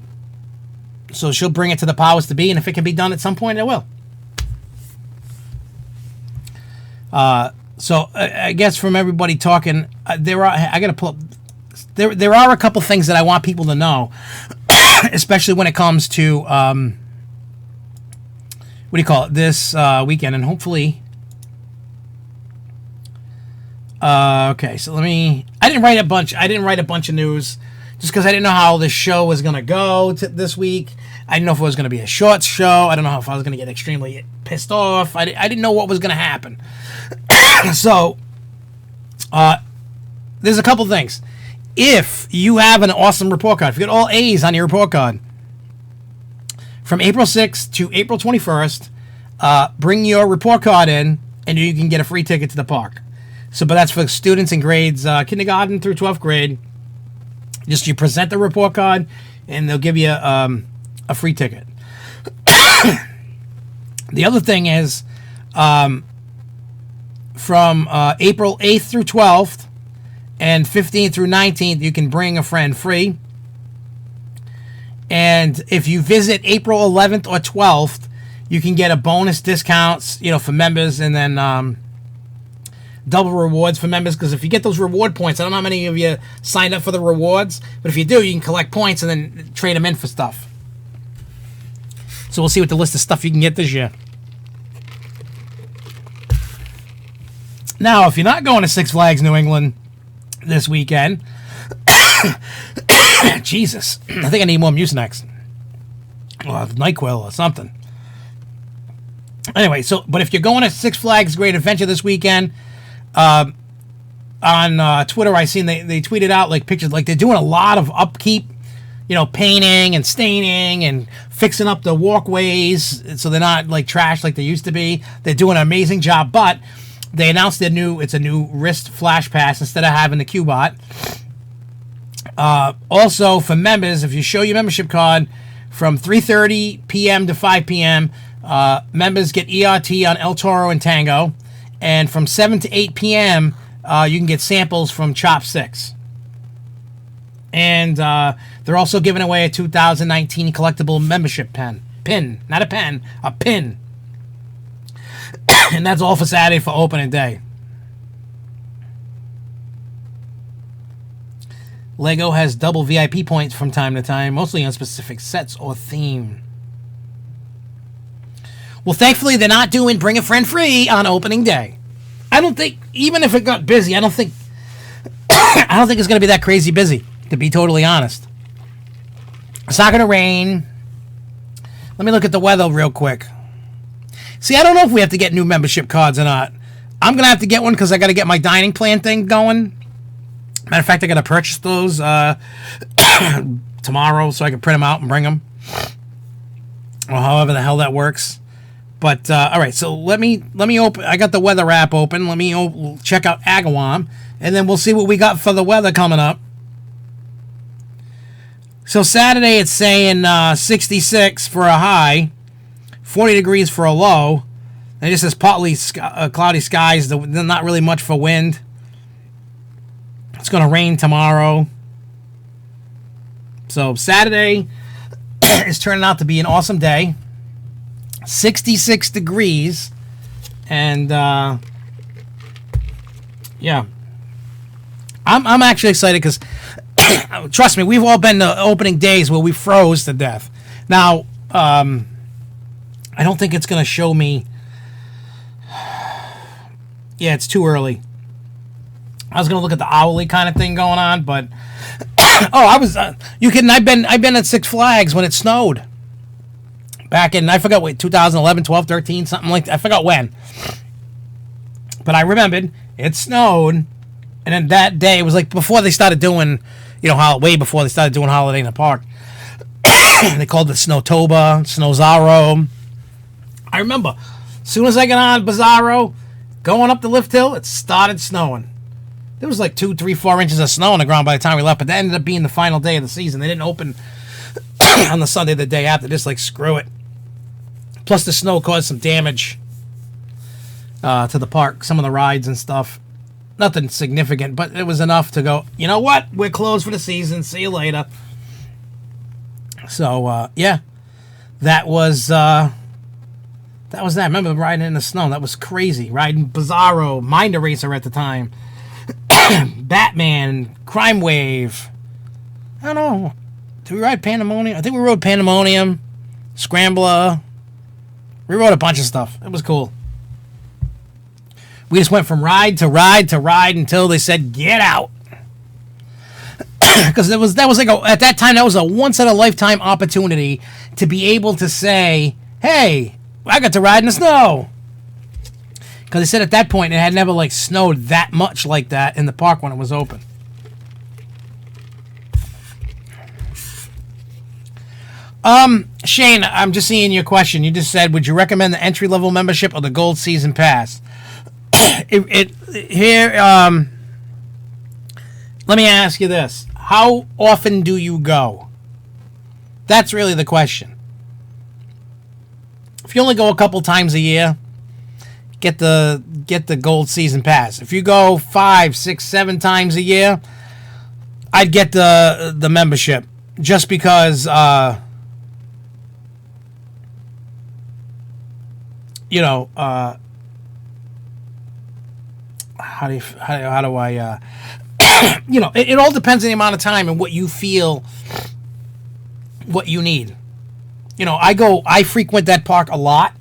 bring it to the powers to be, and if it can be done at some point, it will. So I guess from everybody talking, there are a couple things that I want people to know, especially when it comes to this weekend, and hopefully. Okay, so I didn't write a bunch of news just because I didn't know how this show was going to go this week. I didn't know if it was going to be a short show. I don't know if I was going to get extremely pissed off. I didn't know what was going to happen. So, there's a couple things. If you have an awesome report card, if you get all A's on your report card, from April 6th to April 21st, bring your report card in, and you can get a free ticket to the park. But that's for students in grades kindergarten through 12th grade. Just you present the report card, and they'll give you a free ticket. The other thing is, from April 8th through 12th, and 15th through 19th, you can bring a friend free. And if you visit April 11th or 12th, you can get a bonus discounts, for members, and then double rewards for members, because if you get those reward points, I don't know how many of you signed up for the rewards, but if you do, you can collect points and then trade them in for stuff. So we'll see what the list of stuff you can get this year. Now, if you're not going to Six Flags New England this weekend, Jesus, I think I need more Mucinex. Or NyQuil or something. Anyway, but if you're going to Six Flags Great Adventure this weekend, on Twitter, I seen they tweeted out pictures, they're doing a lot of upkeep, painting and staining and fixing up the walkways so they're not trash like they used to be. They're doing an amazing job, but they announced it's a new wrist flash pass instead of having the Qbot. Also, for members, if you show your membership card from 3:30 p.m. to 5 p.m., members get ERT on El Toro and Tango. And from 7 to 8 p.m., you can get samples from Chop 6. And they're also giving away a 2019 collectible membership pin. Not a pen, a pin. And that's all for Saturday for opening day. Lego has double VIP points from time to time, mostly on specific sets or theme. Well, thankfully, they're not doing Bring a Friend Free on opening day. I don't think, even if it got busy, I don't think it's going to be that crazy busy, to be totally honest. It's not going to rain. Let me look at the weather real quick. See, I don't know if we have to get new membership cards or not. I'm going to have to get one because I got to get my dining plan thing going. Matter of fact, I got to purchase those tomorrow so I can print them out and bring them. Or however the hell that works. But, all right, so let me open. I got the weather app open. Let me check out Agawam, and then we'll see what we got for the weather coming up. So Saturday, it's saying 66 for a high, 40 degrees for a low. And it just says partly cloudy skies, not really much for wind. It's going to rain tomorrow. So Saturday is turning out to be an awesome day. 66 degrees, and yeah, I'm actually excited because trust me, we've all been to opening days where we froze to death. Now, I don't think it's gonna show me. Yeah, it's too early. I was gonna look at the hourly kind of thing going on, but I was. You kidding? I've been at Six Flags when it snowed. Back in, I forgot what, 2011, 12, 13, something like that. I forgot when. But I remembered it snowed. And then that day, it was before they started doing, way before they started doing Holiday in the Park. They called it Snowtober, Snowzaro. I remember, as soon as I got on Bizarro, going up the lift hill, it started snowing. There was 2, 3, 4 inches of snow on the ground by the time we left, but that ended up being the final day of the season. They didn't open on the Sunday the day after. Just screw it. Plus, the snow caused some damage to the park, some of the rides and stuff. Nothing significant, but it was enough to go, you know what? We're closed for the season. See you later. So, yeah. That was that. I remember riding in the snow. That was crazy. Riding Bizarro, Mind Eraser at the time. Batman, Crime Wave. I don't know. Did we ride Pandemonium? I think we rode Pandemonium, Scrambler. We rode a bunch of stuff. It was cool. We just went from ride to ride to ride until they said, get out. Because that was like, at that time, that was a once-in-a-lifetime opportunity to be able to say, hey, I got to ride in the snow. Because they said at that point, it had never, like, snowed that much like that in the park when it was open. Shane, I'm just seeing your question. You just said, would you recommend the entry-level membership or the gold season pass? Let me ask you this. How often do you go? That's really the question. If you only go a couple times a year, get the gold season pass. If you go 5, 6, 7 times a year, I'd get the membership just because you know, how do I you know, it all depends on the amount of time and what you feel, what you need. You know, I frequent that park a lot.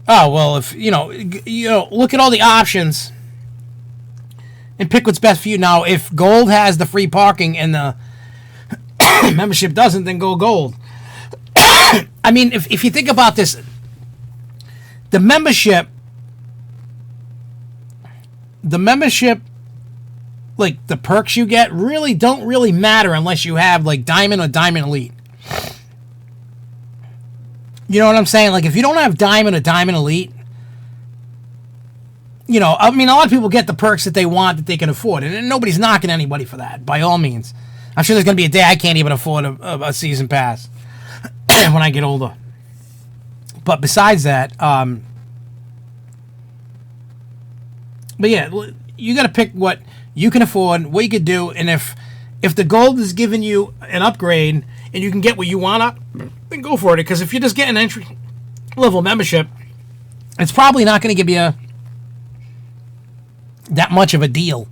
Oh, well, if, you know, look at all the options and pick what's best for you. Now, if gold has the free parking and the membership doesn't, then go gold. I mean, if you think about this, the membership, like the perks you get, really don't really matter unless you have like Diamond or Diamond Elite. You know what I'm saying? Like if you don't have Diamond or Diamond Elite, you know, I mean, a lot of people get the perks that they want, that they can afford, and nobody's knocking anybody for that, by all means. I'm sure there's going to be a day I can't even afford a season pass when I get older. But besides that, but yeah, you got to pick what you can afford, what you could do, and if the gold is giving you an upgrade and you can get what you want, then go for it. Because if you're just getting an entry level membership, it's probably not going to give you that much of a deal.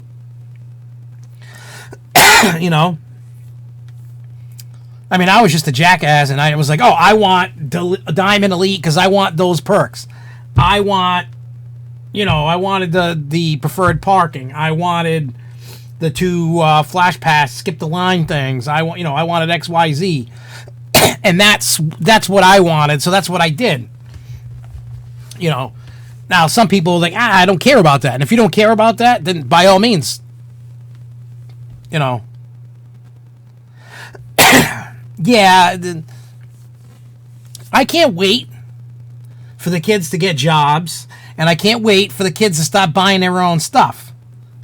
You know, I mean, I was just a jackass, and I was like, oh, I want Diamond Elite because I want those perks. I want, you know, I wanted the preferred parking. I wanted the 2 flash pass, skip the line things. I wanted XYZ, and that's what I wanted. So that's what I did. You know, now some people are like, I don't care about that. And if you don't care about that, then by all means, you know, yeah, I can't wait for the kids to get jobs, and I can't wait for the kids to stop buying their own stuff.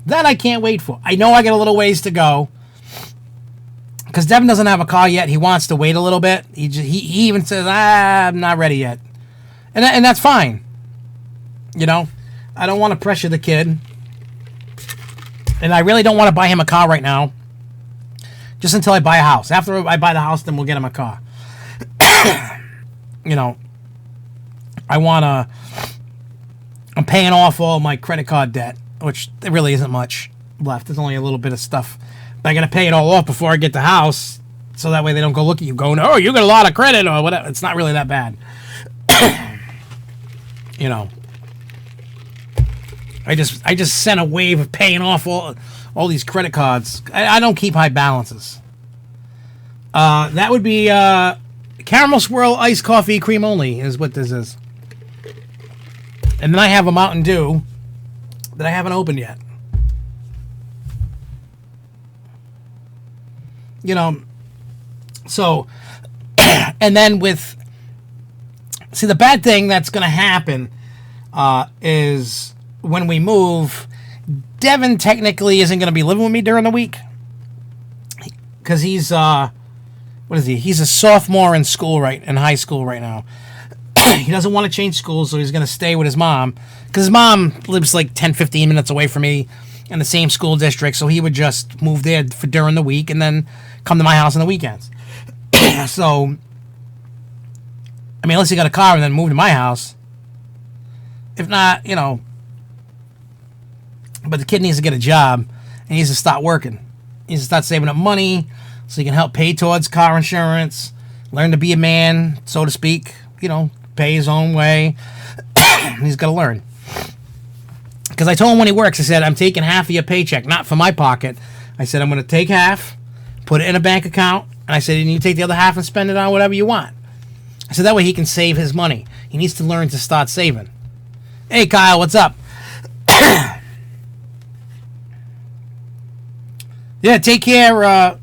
That I can't wait for. I know I got a little ways to go, because Devin doesn't have a car yet. He wants to wait a little bit. He even says, I'm not ready yet. And that's fine. You know, I don't want to pressure the kid. And I really don't want to buy him a car right now. Just until I buy a house. After I buy the house, then we'll get him a car. You know, I'm paying off all my credit card debt, which there really isn't much left. There's only a little bit of stuff. But I got to pay it all off before I get the house, so that way they don't go look at you going, oh, you got a lot of credit or whatever. It's not really that bad. You know, I just sent a wave of paying off all these credit cards. I don't keep high balances. That would be caramel swirl iced coffee cream only is what this is. And then I have a Mountain Dew that I haven't opened yet. You know, so, and then see, the bad thing that's going to happen is when we move, Devin technically isn't going to be living with me during the week, because he's, well, what is he? He's a sophomore in high school right now. He doesn't want to change schools, so he's going to stay with his mom. Because his mom lives like 10, 15 minutes away from me in the same school district, so he would just move there for during the week and then come to my house on the weekends. So, I mean, unless he got a car and then moved to my house. If not, you know. But the kid needs to get a job and he needs to start working. He needs to start saving up money so he can help pay towards car insurance, learn to be a man, so to speak, you know, pay his own way. He's got to learn. Because I told him when he works, I said, I'm taking half of your paycheck, not for my pocket. I said, I'm going to take half, put it in a bank account, and I said, and you take the other half and spend it on whatever you want. I said, that way he can save his money. He needs to learn to start saving. Hey, Kyle, what's up? Yeah, take care,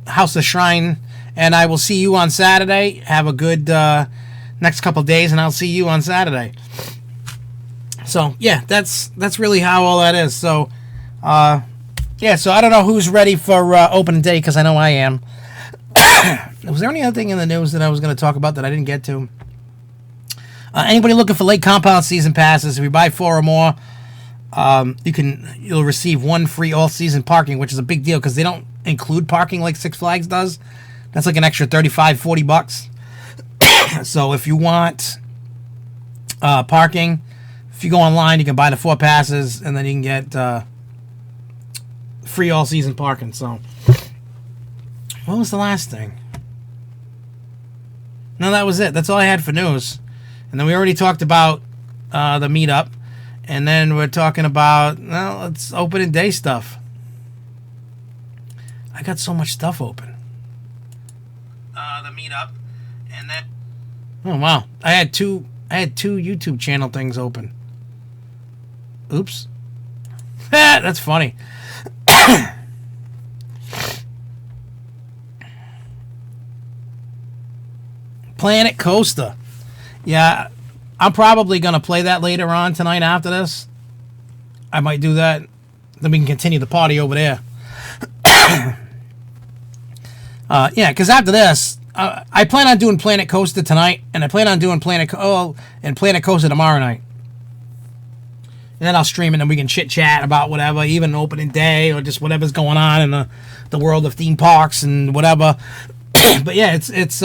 House of Shrine, and I will see you on Saturday. Have a good next couple days, and I'll see you on Saturday. So, yeah, that's really how all that is. So, yeah, so I don't know who's ready for opening day, because I know I am. Was there any other thing in the news that I was going to talk about that I didn't get to? Anybody looking for Lake Compound season passes, if you buy 4 or more, you'll receive 1 free all-season parking, which is a big deal because they don't include parking like Six Flags does. That's like an extra $35-40. So if you want parking, if you go online, you can buy the 4 passes, and then you can get free all-season parking. So what was the last thing? No, that was it. That's all I had for news. And then we already talked about the meetup. And then we're talking about, well, it's opening day stuff. I got so much stuff open. The meetup. And then... Oh, wow. I had two YouTube channel things open. Oops. That's funny. Planet Coaster. Yeah, I'm probably going to play that later on tonight after this. I might do that. Then we can continue the party over there. Yeah, because after this, I plan on doing Planet Coaster tonight, and I plan on doing Planet Coaster tomorrow night. And then I'll stream it, and we can chit-chat about whatever, even opening day, or just whatever's going on in the world of theme parks and whatever. But yeah, it's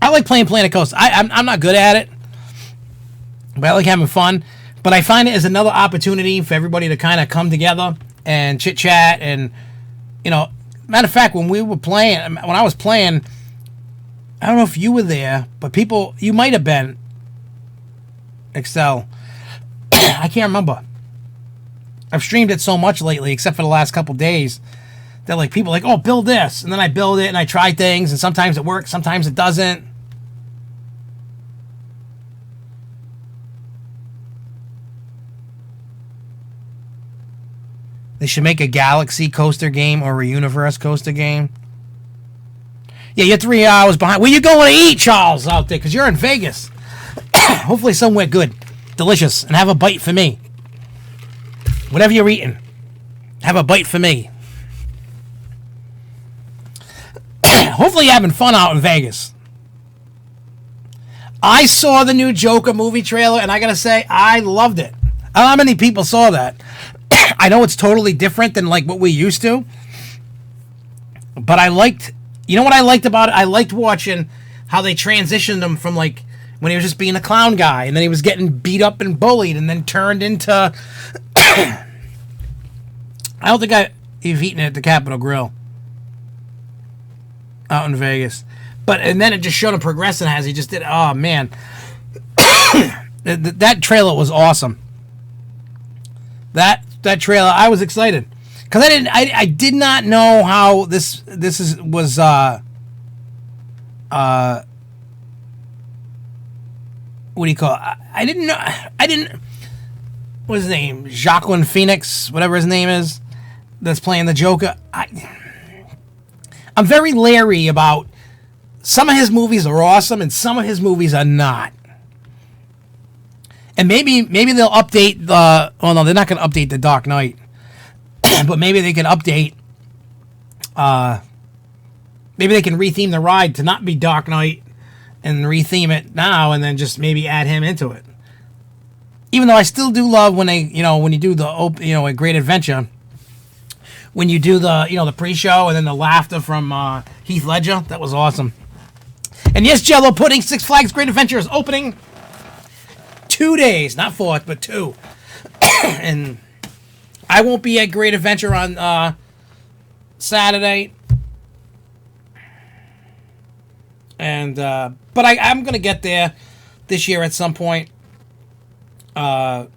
I like playing Planet Coaster. I'm not good at it, but I like having fun. But I find it as another opportunity for everybody to kind of come together and chit-chat. And, you know, matter of fact, when I was playing, I don't know if you were there, but you might have been, Excel. I can't remember. I've streamed it so much lately, except for the last couple days, that like people are like, oh, build this. And then I build it and I try things, and sometimes it works, sometimes it doesn't. They should make a Galaxy coaster game or a Universe coaster game. Yeah, you're 3 hours behind. Where you going to eat, Charles, out there? Because you're in Vegas. Hopefully somewhere good, delicious, and have a bite for me. Whatever you're eating, have a bite for me. Hopefully you're having fun out in Vegas. I saw the new Joker movie trailer, and I got to say, I loved it. I don't know how many people saw that. I know it's totally different than like what we used to, but you know what I liked about it? I liked watching how they transitioned him from like when he was just being a clown guy, and then he was getting beat up and bullied, and then turned into I don't think you've eaten it at the Capitol Grill out in Vegas, and then it just showed him progressing as he just did. Oh man, that trailer was awesome. That trailer, I was excited because I did not know how this was what do you call it? I didn't what's his name, Joaquin Phoenix, whatever his name is, that's playing the Joker. I'm very leery about some of his movies are awesome and some of his movies are not. And maybe they'll update the... Oh, no, they're not going to update The Dark Knight. But maybe they can update Maybe they can retheme the ride to not be Dark Knight and retheme it now, and then just maybe add him into it. Even though I still do love when they, when you do the, a Great Adventure, when you do the, the pre-show and then the laughter from Heath Ledger, that was awesome. And yes, Jello Pudding, Six Flags Great Adventure is opening 2 days, not 4, but 2. And I won't be at Great Adventure on Saturday. And but I'm gonna get there this year at some point. I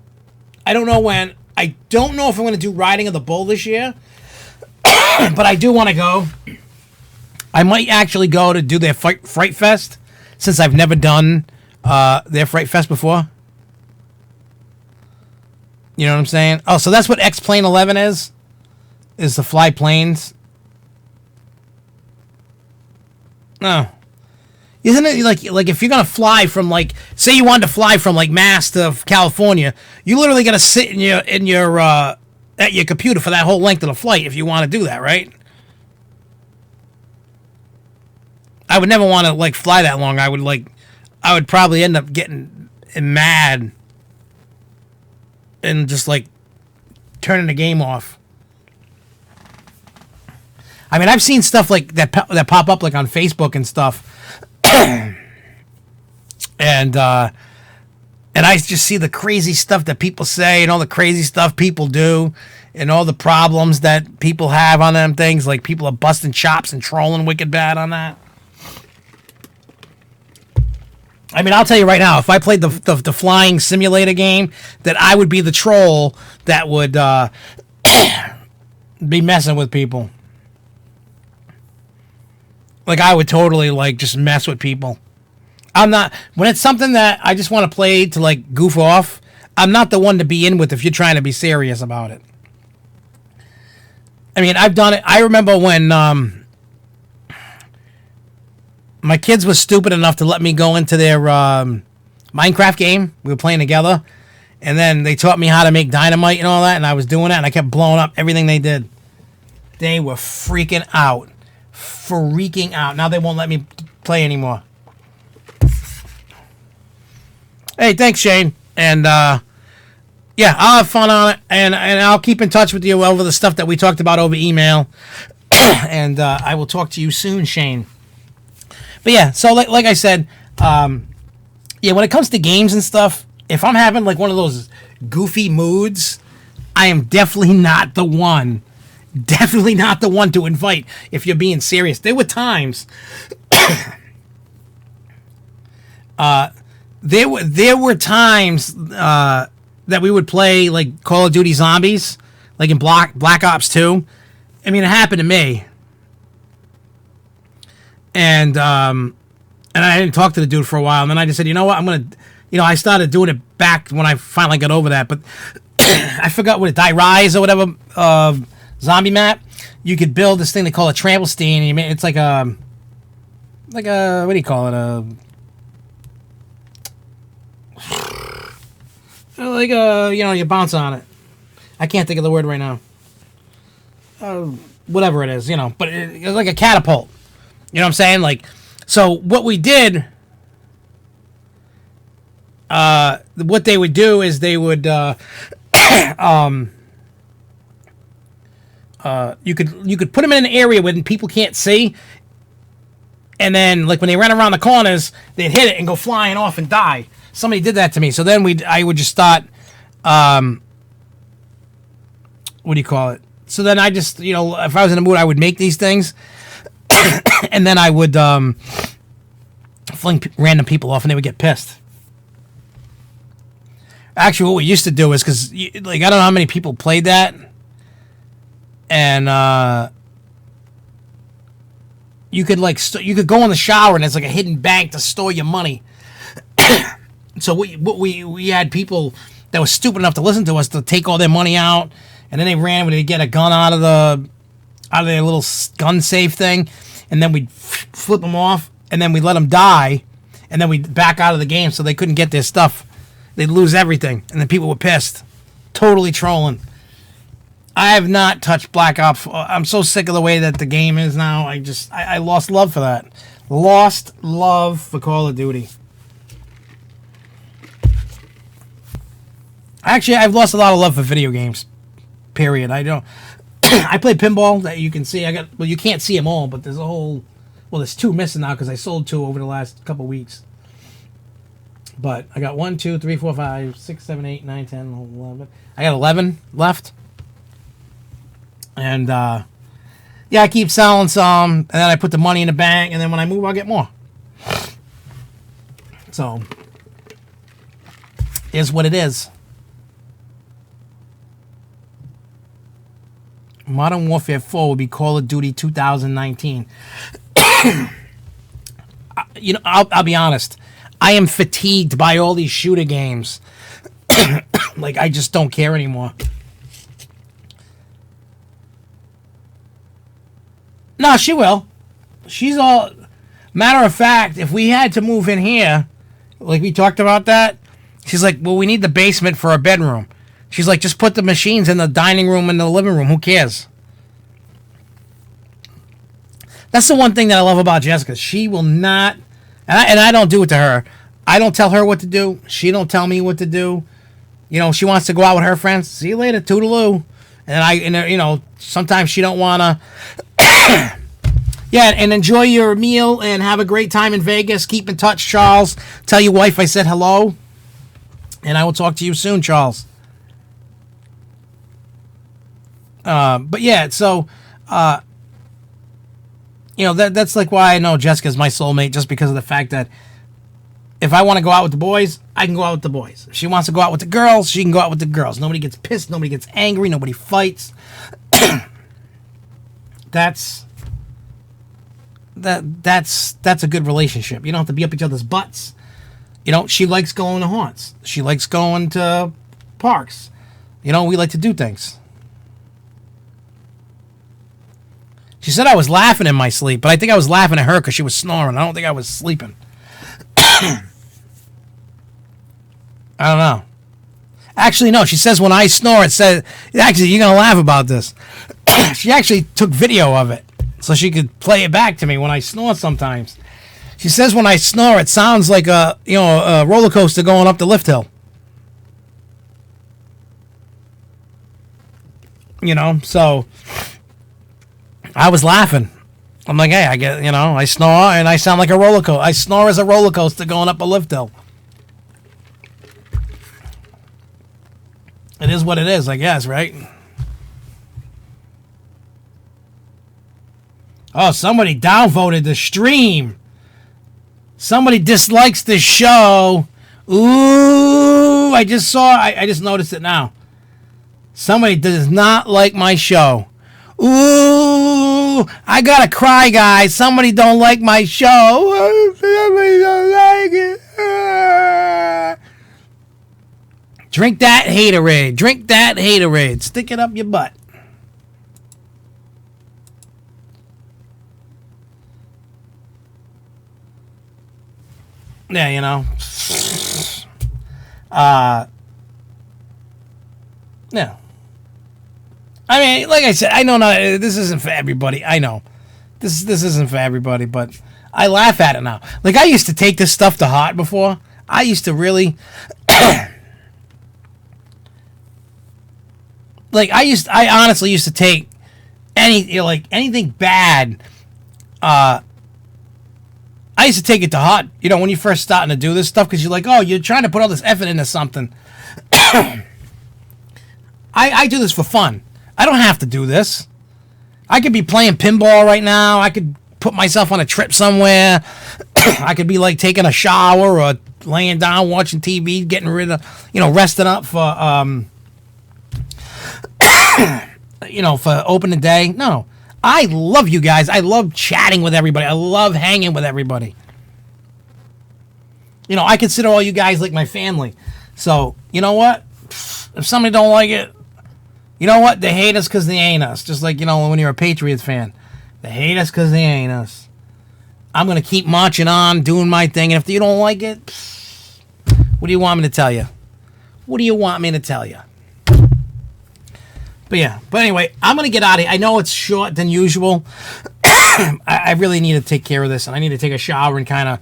don't know when. I don't know if I'm gonna do Riding of the Bull this year, but I do want to go. I might actually go to do their Fright Fest, since I've never done their Fright Fest before. You know what I'm saying? Oh, so that's what X-Plane 11 is to fly planes. No. Isn't it like if you're going to fly from, like, say you wanted to fly from, like, Mass to California, you literally got to sit in your at your computer for that whole length of the flight if you want to do that, right? I would never want to, like, fly that long. I would probably end up getting mad and just, like, turning the game off. I mean, I've seen stuff like that pop up, like, on Facebook and stuff. And I just see the crazy stuff that people say and all the crazy stuff people do and all the problems that people have on them things. Like, people are busting chops and trolling wicked bad on that. I mean, I'll tell you right now, if I played the flying simulator game, that I would be the troll that would be messing with people. Like, I would totally, like, just mess with people. I'm not... When it's something that I just want to play to, like, goof off, I'm not the one to be in with if you're trying to be serious about it. I mean, I've done it... I remember when my kids were stupid enough to let me go into their Minecraft game. We were playing together. And then they taught me how to make dynamite and all that, and I was doing it, and I kept blowing up everything they did. They were freaking out. Now they won't let me play anymore. Hey, thanks, Shane. And yeah, I'll have fun on it, and I'll keep in touch with you over the stuff that we talked about over email. And I will talk to you soon, Shane. But yeah, so like I said, yeah, when it comes to games and stuff, if I'm having, like, one of those goofy moods, I am definitely not the one. Definitely not the one to invite if you're being serious. There were times there were times that we would play, like, Call of Duty Zombies, like in Black Ops 2. I mean, it happened to me. And I didn't talk to the dude for a while, and then I just said, you know what, I'm going to, I started doing it back when I finally got over that, but I forgot what Die Rise or whatever, zombie map. You could build this thing they call a trampoline. It's like a what do you call it? You bounce on it. I can't think of the word right now. Whatever it is, but it's like a catapult. You know what I'm saying? Like, so what we did, what they would do is they would, you could put them in an area where people can't see, and then, like, when they ran around the corners, they'd hit it and go flying off and die. Somebody did that to me, so then I would just start, what do you call it? So then I just, if I was in the mood, I would make these things, and then I would fling random people off, and they would get pissed. Actually, what we used to do is, because, like, I don't know how many people played that, and you could, like, you could go in the shower, and it's like a hidden bank to store your money. So we had people that were stupid enough to listen to us to take all their money out, and then they ran when they get a gun out of their little gun safe thing, and then we'd flip them off, and then we'd let them die, and then we'd back out of the game so they couldn't get their stuff. They'd lose everything, and then people were pissed. Totally trolling. I have not touched Black Ops 4. I'm so sick of the way that the game is now. I lost love for that. Lost love for Call of Duty. Actually, I've lost a lot of love for video games. Period. I don't. I play pinball. That you can see. Well, you can't see them all, but there's a whole. Well, there's 2 missing now because I sold 2 over the last couple weeks. But I got 1, 2, 3, 4, 5, 6, 7, 8, 9, 10, 11. I got 11 left. And yeah, I keep selling some, and then I put the money in the bank, and then when I move, I'll get more. So, is what it is. Modern Warfare 4 will be Call of Duty 2019. You know, I'll be honest. I am fatigued by all these shooter games. Like, I just don't care anymore. No, she will. She's all... Matter of fact, if we had to move in here, like we talked about that, she's like, well, we need the basement for our bedroom. She's like, just put the machines in the dining room and the living room. Who cares? That's the one thing that I love about Jessica. She will not... And I don't do it to her. I don't tell her what to do. She don't tell me what to do. You know, she wants to go out with her friends. See you later, toodaloo. And you know, sometimes she don't want to... Yeah, and enjoy your meal and have a great time in Vegas. Keep in touch, Charles. Tell your wife I said hello. And I will talk to you soon, Charles. But yeah, so... you know, that's like why I know Jessica's my soulmate, just because of the fact that if I want to go out with the boys, I can go out with the boys. If she wants to go out with the girls, she can go out with the girls. Nobody gets pissed. Nobody gets angry. Nobody fights. That's a good relationship. You don't have to be up each other's butts. You know, she likes going to haunts. She likes going to parks. You know, we like to do things. She said I was laughing in my sleep, but I think I was laughing at her because she was snoring. I don't think I was sleeping. I don't know. Actually, no. She says when I snore, it says... Actually, you're going to laugh about this. She actually took video of it so she could play it back to me when I snore sometimes. She says when I snore, it sounds like a roller coaster going up the lift hill. You know, so... I was laughing. I'm like, hey, I snore and I sound like a roller coaster. I snore as a roller coaster going up a lift hill. It is what it is, I guess, right? Oh, somebody downvoted the stream. Somebody dislikes the show. Ooh, I just noticed it now. Somebody does not like my show. Ooh, I gotta cry, guys. Somebody don't like my show. Somebody don't like it. Drink that haterade. Drink that haterade. Stick it up your butt. Yeah, you know. Yeah. I mean, like I said, I know this isn't for everybody. I know. This isn't for everybody, but I laugh at it now. Like, I used to take this stuff to heart before. I used to really... I honestly used to take anything bad. I used to take it to heart, you know, when you're first starting to do this stuff, because you're like, oh, you're trying to put all this effort into something. I do this for fun. I don't have to do this. I could be playing pinball right now. I could put myself on a trip somewhere. I could be like taking a shower or laying down watching TV, getting rid of, resting up for, for opening day. No, I love you guys. I love chatting with everybody. I love hanging with everybody. I consider all you guys like my family. So, you know what? If somebody don't like it, you know what? They hate us because they ain't us. Just like, when you're a Patriots fan. They hate us because they ain't us. I'm going to keep marching on, doing my thing. And if you don't like it, what do you want me to tell you? What do you want me to tell you? But yeah. But anyway, I'm gonna get out of here. I know it's short than usual. I really need to take care of this, and I need to take a shower and kind of.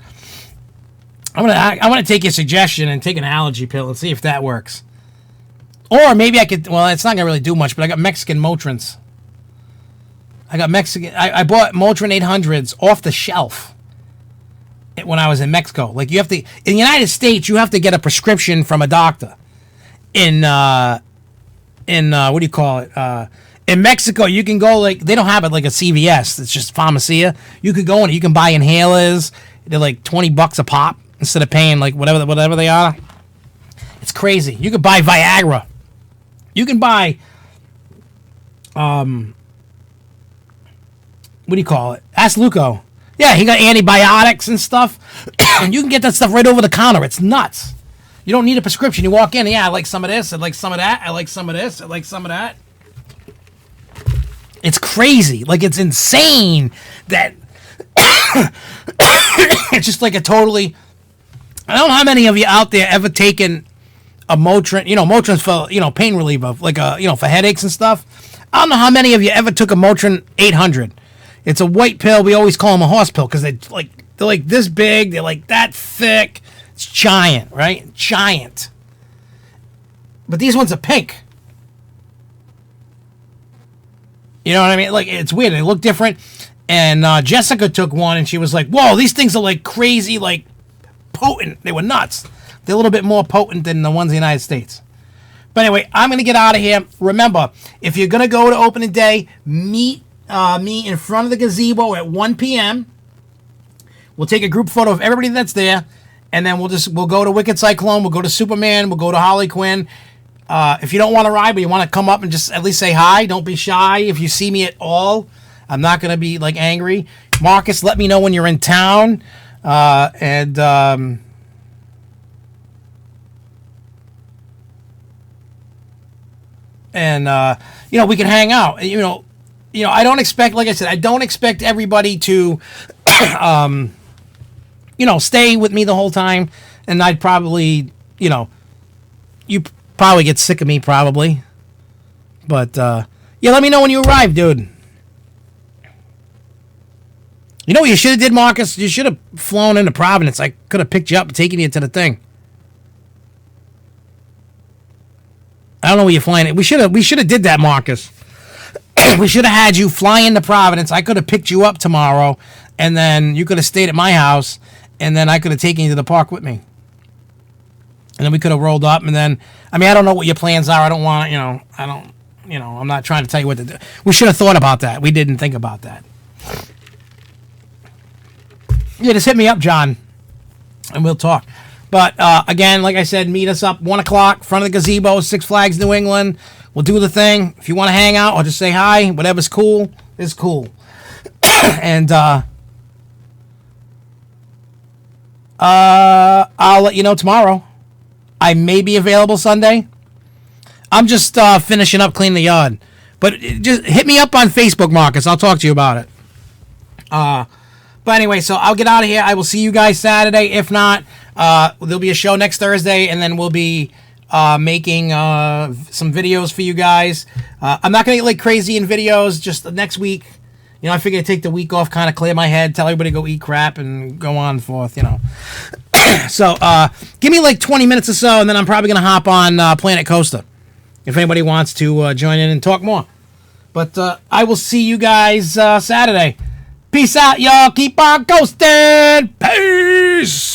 I'm gonna take your suggestion and take an allergy pill and see if that works. Or maybe I could. Well, it's not gonna really do much. But I got Mexican Motrins. I bought Motrin 800s off the shelf when I was in Mexico. Like, you have to, in the United States, you have to get a prescription from a doctor. In what do you call it? In Mexico, you can go, like, they don't have it like a CVS. It's just pharmacia. You could go and you can buy inhalers. They're like $20 a pop instead of paying like whatever they are. It's crazy. You could buy Viagra. You can buy what do you call it? Ask Luco. Yeah, he got antibiotics and stuff. And you can get that stuff right over the counter. It's nuts. You don't need a prescription. You walk in, yeah, I like some of this, I like some of that, I like some of this, I like some of that. It's crazy. Like, it's insane that it's just like a totally... I don't know how many of you out there ever taken a Motrin, Motrin's for, pain reliever, like for headaches and stuff. I don't know how many of you ever took a Motrin 800. It's a white pill. We always call them a horse pill because they're like this big. They're like that thick. It's giant, right? Giant. But these ones are pink. You know what I mean? Like, it's weird. They look different. And Jessica took one and she was like, whoa, these things are like crazy, like potent. They were nuts. They're a little bit more potent than the ones in the United States. But anyway, I'm going to get out of here. Remember, if you're going to go to opening day, meet me in front of the gazebo at 1 p.m. We'll take a group photo of everybody that's there, and then we'll go to Wicked Cyclone, we'll go to Superman, we'll go to Harley Quinn. If you don't want to ride, but you want to come up and just at least say hi, don't be shy. If you see me at all, I'm not going to be like angry. Marcus, let me know when you're in town, and we can hang out. I don't expect, like I said, I don't expect everybody to, stay with me the whole time. And I'd probably, you probably get sick of me probably. But, let me know when you arrive, dude. You know what you should have did, Marcus? You should have flown into Providence. I could have picked you up and taken you to the thing. I don't know where you're flying. We should have did that, Marcus. We should have had you fly into Providence. I could have picked you up tomorrow, and then you could have stayed at my house, and then I could have taken you to the park with me. And then we could have rolled up, and then, I don't know what your plans are. I don't want, I'm not trying to tell you what to do. We should have thought about that. We didn't think about that. Yeah, just hit me up, John, and we'll talk. But, again, like I said, meet us up 1 o'clock, front of the gazebo, Six Flags New England. We'll do the thing. If you want to hang out or just say hi, whatever's cool is cool. And I'll let you know tomorrow. I may be available Sunday. I'm just finishing up cleaning the yard. But just hit me up on Facebook, Marcus. I'll talk to you about it. But anyway, so I'll get out of here. I will see you guys Saturday. If not, there'll be a show next Thursday, and then we'll be making some videos for you guys. I'm not going to get like crazy in videos just next week. I figure I'd take the week off, kind of clear my head, tell everybody to go eat crap, and go on and forth, So, give me like 20 minutes or so, and then I'm probably going to hop on Planet Coaster if anybody wants to join in and talk more. But I will see you guys Saturday. Peace out, y'all. Keep on coasting. Peace.